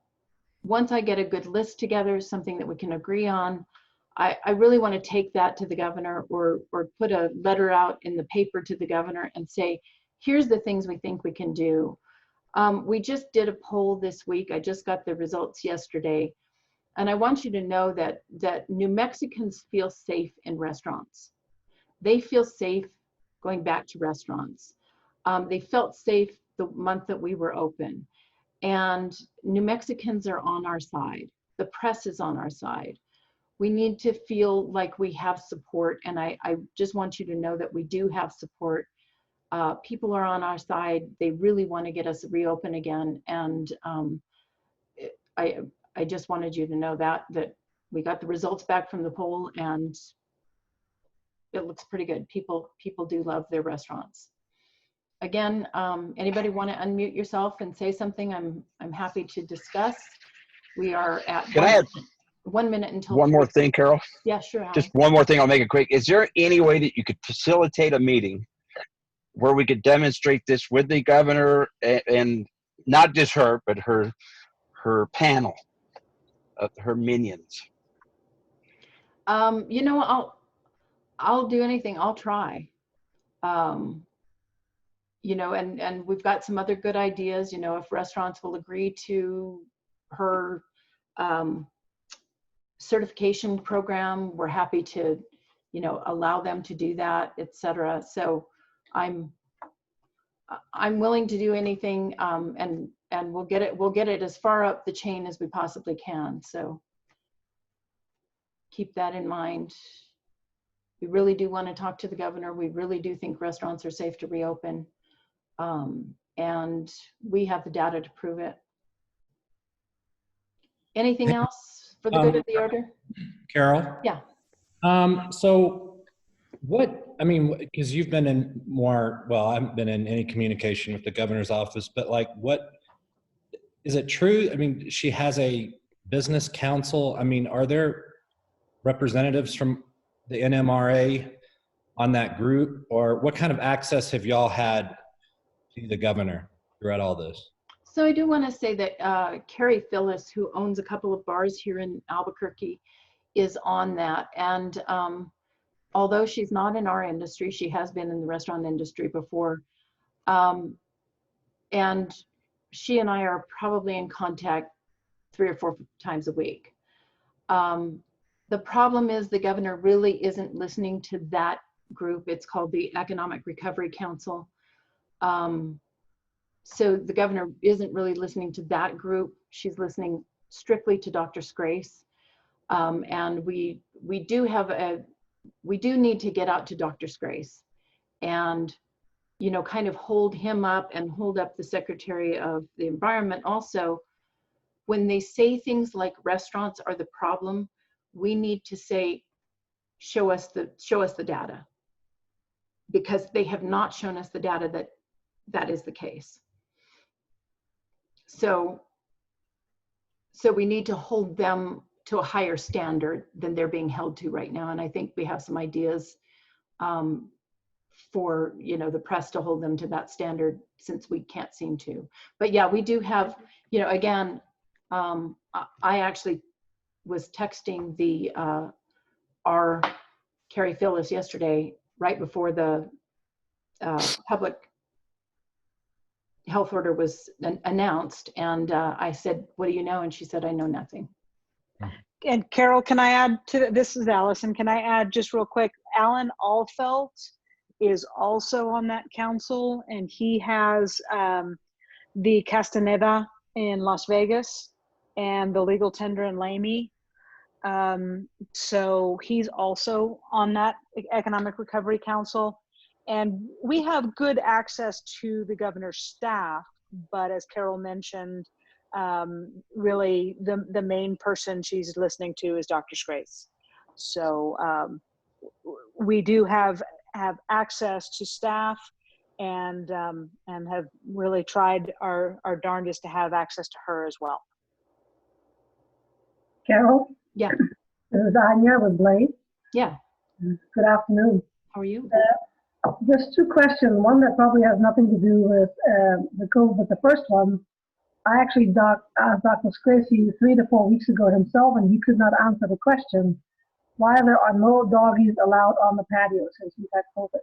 once I get a good list together, something that we can agree on, I really want to take that to the governor, or put a letter out in the paper to the governor and say, here's the things we think we can do. We just did a poll this week. I just got the results yesterday. And I want you to know that New Mexicans feel safe in restaurants. They feel safe going back to restaurants. They felt safe the month that we were open. And New Mexicans are on our side. The press is on our side. We need to feel like we have support. And I just want you to know that we do have support. People are on our side. They really want to get us reopen again. And I just wanted you to know that we got the results back from the poll, and it looks pretty good. People do love their restaurants. Again, anybody want to unmute yourself and say something? I'm happy to discuss. We are at Can I add 1 minute until one more thing, Carol? Yeah, sure. Just one more thing. I'll make it quick. Is there any way that you could facilitate a meeting where we could demonstrate this with the governor, and not just her, but her panel of her minions? You know, I'll do anything. I'll try. You know, and we've got some other good ideas. You know, if restaurants will agree to her certification program, we're happy to, you know, allow them to do that, etc. So I'm willing to do anything, and we'll get it as far up the chain as we possibly can. So keep that in mind. We really do want to talk to the governor. We really do think restaurants are safe to reopen. And we have the data to prove it. Anything else? for the good of the order? Carol? Yeah. So what, I mean, because you've been in more, well, I haven't been in any communication with the governor's office, but like what, is it true? I mean, she has a business council. I mean, are there representatives from the NMRA on that group, or what kind of access have y'all had to the governor throughout all this? So I do want to say that Carrie Phyllis, who owns a couple of bars here in Albuquerque, is on that. And although she's not in our industry, she has been in the restaurant industry before. And she and I are probably in contact 3 or 4 times a week. The problem is the governor really isn't listening to that group. It's called the Economic Recovery Council. So the governor isn't really listening to that group. She's listening strictly to Dr. Scrace. And we do need to get out to Dr. Scrace and, you know, kind of hold him up and hold up the Secretary of the Environment also. When they say things like restaurants are the problem, we need to say, show us the data, because they have not shown us the data that is the case. So we need to hold them to a higher standard than they're being held to right now. And I think we have some ideas for, you know, the press to hold them to that standard, since we can't seem to. But yeah, we do have, you know, again, I actually was texting our Carrie Phyllis yesterday, right before the public health order was announced. And I said, what do you know? And she said, I know nothing. And Carol, can I add to this? Is Allison. Can I add just real quick? Alan Allfelt is also on that council, and he has the Castaneda in Las Vegas and the Legal Tender in Lamy. So he's also on that Economic Recovery Council. And we have good access to the governor's staff, but as Carol mentioned, really the main person she's listening to is Dr. Scrace. So we do have access to staff, and have really tried our darndest to have access to her as well. Carol? Yeah. This is Anya with Blade. Yeah. Good afternoon. How are you? Just 2 questions. One that probably has nothing to do with the COVID, but the first one, I actually asked Dr. Scrace 3 to 4 weeks ago himself, and he could not answer the question why there are no doggies allowed on the patio since we've had COVID.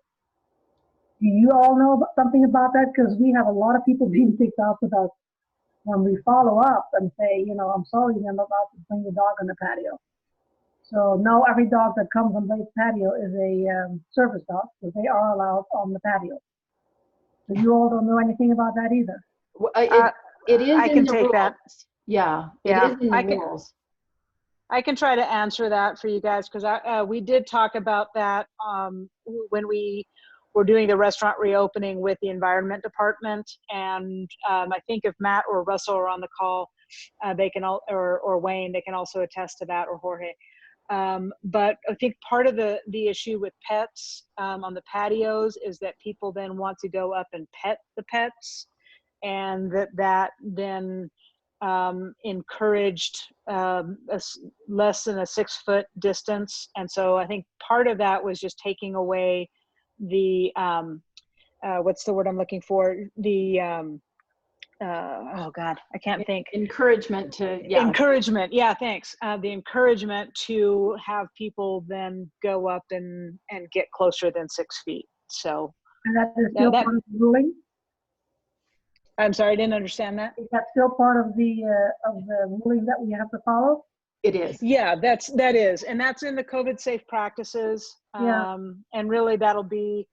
Do you all know something about that? Because we have a lot of people being kicked out with us when we follow up and say, you know, I'm sorry, you're not allowed to bring your dog on the patio. So now every dog that comes on Blade's patio is a service dog, so they are allowed on the patio. So you all don't know anything about that either. Well, it is I in can the take rules. that. Yeah, Yeah, it is in the rules. I can try to answer that for you guys, because we did talk about that when we were doing the restaurant reopening with the Environment Department. And I think if Matt or Russell are on the call, they can or Wayne, they can also attest to that, or Jorge. But I think part of the issue with pets on the patios is that people then want to go up and pet the pets, and that then encouraged less than a 6-foot distance. And so I think part of that was just taking away the what's the word I'm looking for? The oh God, I can't think. Encouragement to, yeah. Encouragement, yeah, thanks. The encouragement to have people then go up and get closer than 6 feet. So. And that is still part of the ruling? I'm sorry, I didn't understand that. Is that still part of the ruling that we have to follow? It is. Yeah, that is, and that's in the COVID safe practices. Yeah. And really, that'll be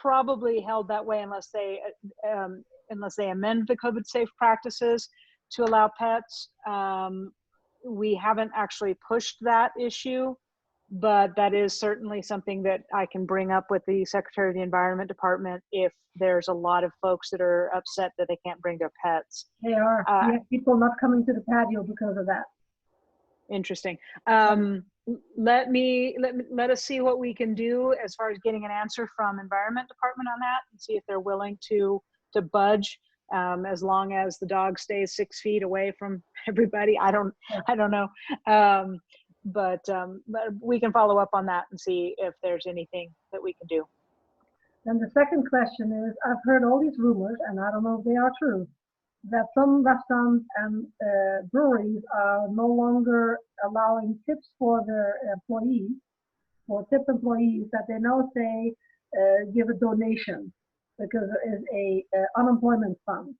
probably held that way unless they amend the COVID safe practices to allow pets. We haven't actually pushed that issue, but that is certainly something that I can bring up with the Secretary of the Environment Department if there's a lot of folks that are upset that they can't bring their pets. They are. We have people not coming to the patio because of that. Interesting. Let us see what we can do as far as getting an answer from Environment Department on that, and see if they're willing to budge, as long as the dog stays 6 feet away from everybody. I don't know. But we can follow up on that and see if there's anything that we can do. And the second question is, I've heard all these rumors, and I don't know if they are true, that some restaurants and breweries are no longer allowing tips for their employees, for tip employees, that they now say give a donation because there is a unemployment fund.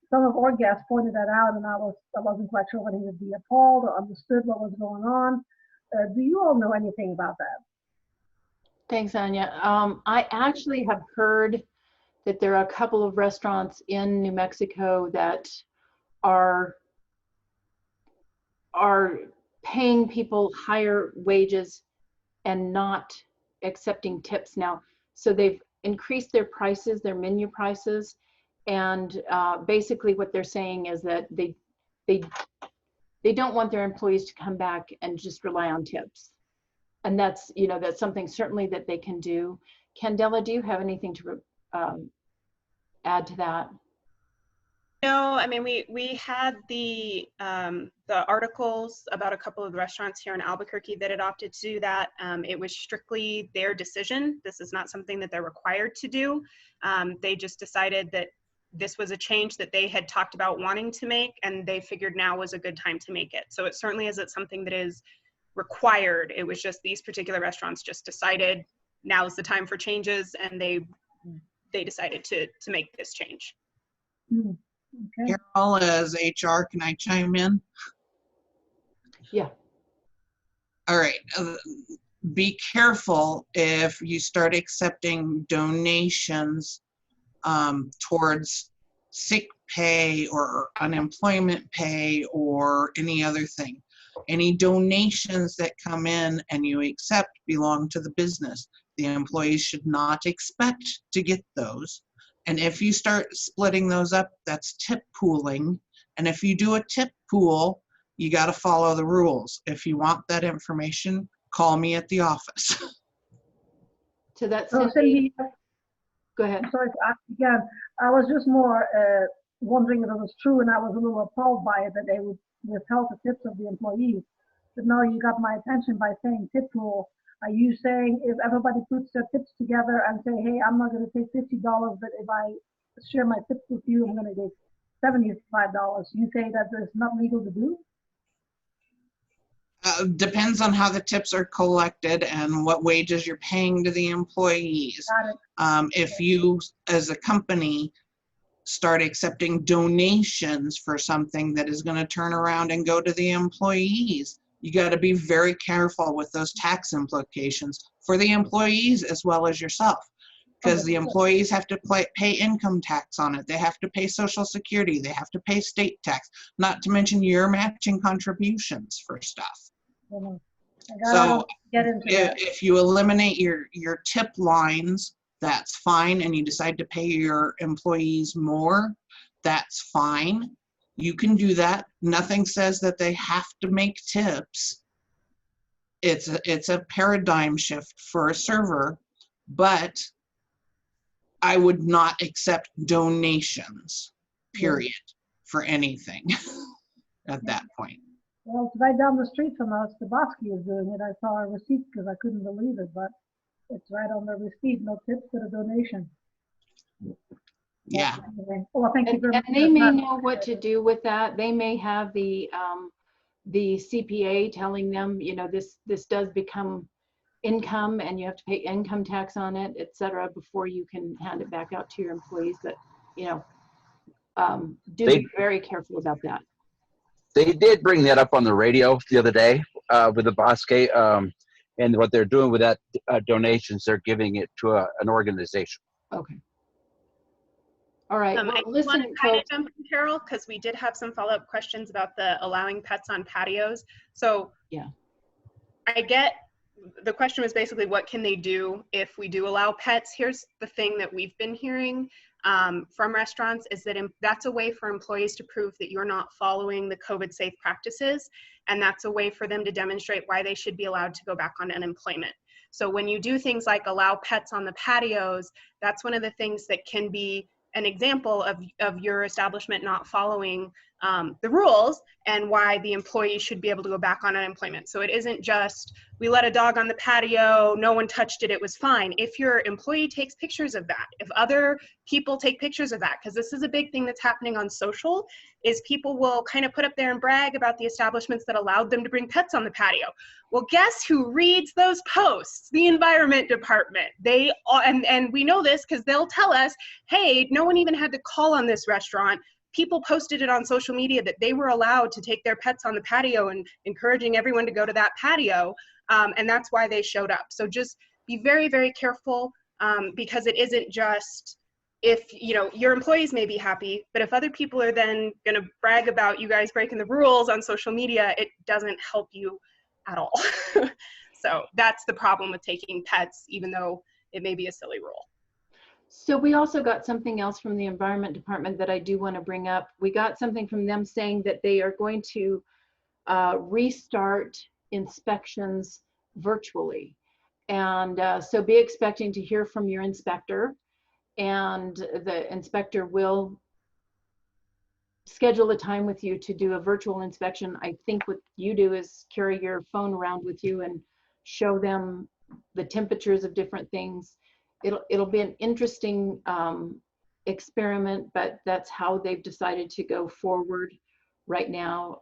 Some of our guests pointed that out, and I wasn't quite sure whether he would be appalled or understood what was going on. Do you all know anything about that? Thanks, Anya. I actually have heard that there are a couple of restaurants in New Mexico that are paying people higher wages and not accepting tips now. So they've increased their prices, their menu prices, and basically what they're saying is that they don't want their employees to come back and just rely on tips. And that's, you know, that's something certainly that they can do. Candela, do you have anything to add to that? No, I mean, we had the articles about a couple of the restaurants here in Albuquerque that had opted to do that. It was strictly their decision. This is not something that they're required to do. They just decided that this was a change that they had talked about wanting to make, and they figured now was a good time to make it. So it certainly isn't something that is required. It was just these particular restaurants just decided now's the time for changes, and they decided to make this change. Okay. Carol, as HR, can I chime in? Yeah. All right. Be careful if you start accepting donations towards sick pay or unemployment pay or any other thing. Any donations that come in and you accept belong to the business. The employees should not expect to get those. And if you start splitting those up, that's tip pooling. And if you do a tip pool, you got to follow the rules. If you want that information, call me at the office. So that's Cindy, go ahead. I'm sorry to ask again. I was just more wondering if it was true, and I was a little appalled by it that they would withheld the tips of the employees. But now you got my attention by saying tip pool. Are you saying if everybody puts their tips together and say, hey, I'm not going to take $50, but if I share my tips with you, I'm going to take $75. You say that it's not legal to do? Depends on how the tips are collected and what wages you're paying to the employees. Got it. If you, as a company, start accepting donations for something that is going to turn around and go to the employees, you got to be very careful with those tax implications for the employees as well as yourself, because the employees have to pay income tax on it. They have to pay Social Security. They have to pay state tax, not to mention your matching contributions for stuff. So if you eliminate your tip lines, that's fine, and you decide to pay your employees more, that's fine. You can do that. Nothing says that they have to make tips. It's a paradigm shift for a server, but I would not accept donations, period, for anything at that point. Well, it's right down the street from us. Tabasky is doing it. I saw a receipt because I couldn't believe it, but it's right on the receipt. No tips, but a donation. Yeah. Anyway. Well, thank you very much. And they may know what to do with that. They may have the CPA telling them, you know, this does become income and you have to pay income tax on it, et cetera, before you can hand it back out to your employees. But, you know, be very careful about that. They did bring that up on the radio the other day with the Bosque, and what they're doing with that donations, they're giving it to an organization. Okay. All right. Well, I listen, want to kind of jump in, Carol, because we did have some follow-up questions about the allowing pets on patios. So yeah, I get the question was basically what can they do if we do allow pets. Here's the thing that we've been hearing. from restaurants is that that's a way for employees to prove that you're not following the COVID safe practices. And that's a way for them to demonstrate why they should be allowed to go back on unemployment. So when you do things like allow pets on the patios, that's one of the things that can be an example of your establishment not following the rules and why the employee should be able to go back on unemployment. So it isn't just, we let a dog on the patio, no one touched it, it was fine. If your employee takes pictures of that, if other people take pictures of that, because this is a big thing that's happening on social, is people will kind of put up there and brag about the establishments that allowed them to bring pets on the patio. Well, guess who reads those posts? The Environment Department. They and we know this because they'll tell us, hey, no one even had to call on this restaurant. People posted it on social media that they were allowed to take their pets on the patio and encouraging everyone to go to that patio. And that's why they showed up. So just be very, very careful because it isn't just if, you know, your employees may be happy, but if other people are then going to brag about you guys breaking the rules on social media, it doesn't help you at all. So that's the problem with taking pets, even though it may be a silly rule. So we also got something else from the Environment Department that I do want to bring up. We got something from them saying that they are going to restart inspections virtually. And so be expecting to hear from your inspector, and the inspector will schedule a time with you to do a virtual inspection. I think what you do is carry your phone around with you and show them the temperatures of different things. It'll be an interesting experiment, but that's how they've decided to go forward right now.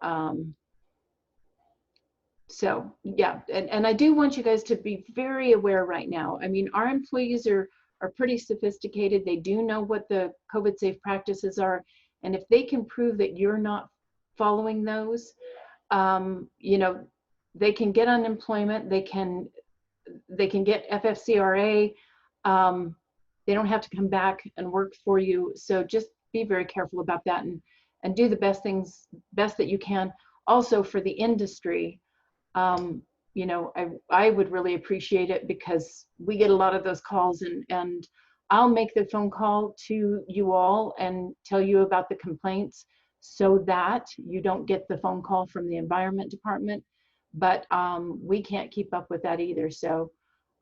So yeah, and I do want you guys to be very aware right now. I mean, our employees are pretty sophisticated. They do know what the COVID safe practices are. And if they can prove that you're not following those, you know, they can get unemployment, they can get FFCRA. They don't have to come back and work for you. So just be very careful about that and do the best that you can. Also for the industry, you know, I would really appreciate it because we get a lot of those calls, and I'll make the phone call to you all and tell you about the complaints so that you don't get the phone call from the Environment Department. But we can't keep up with that either. So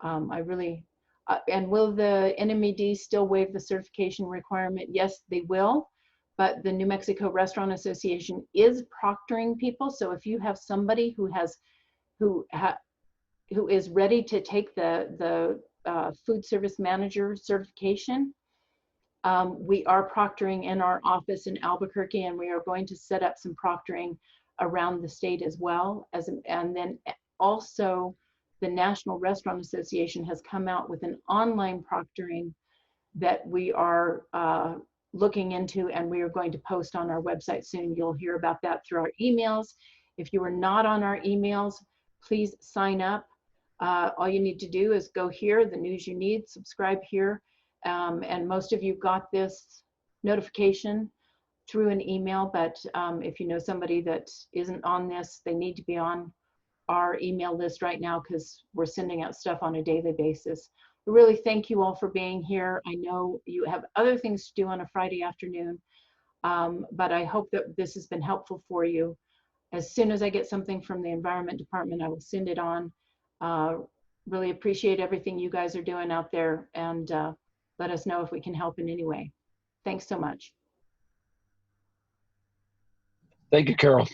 I really, and will the NMED still waive the certification requirement? Yes, they will. But the New Mexico Restaurant Association is proctoring people. So if you have somebody who is ready to take the food service manager certification, we are proctoring in our office in Albuquerque, and we are going to set up some proctoring around the state as well. And then also the National Restaurant Association has come out with an online proctoring that we are looking into, and we are going to post on our website soon. You'll hear about that through our emails. If you are not on our emails, please sign up. All you need to do is go here, the news you need, subscribe here. And most of you got this notification through an email, but if you know somebody that isn't on this, they need to be on our email list right now because we're sending out stuff on a daily basis. We really thank you all for being here. I know you have other things to do on a Friday afternoon, but I hope that this has been helpful for you. As soon as I get something from the Environment Department, I will send it on. Really appreciate everything you guys are doing out there, and let us know if we can help in any way. Thanks so much. Thank you, Carol.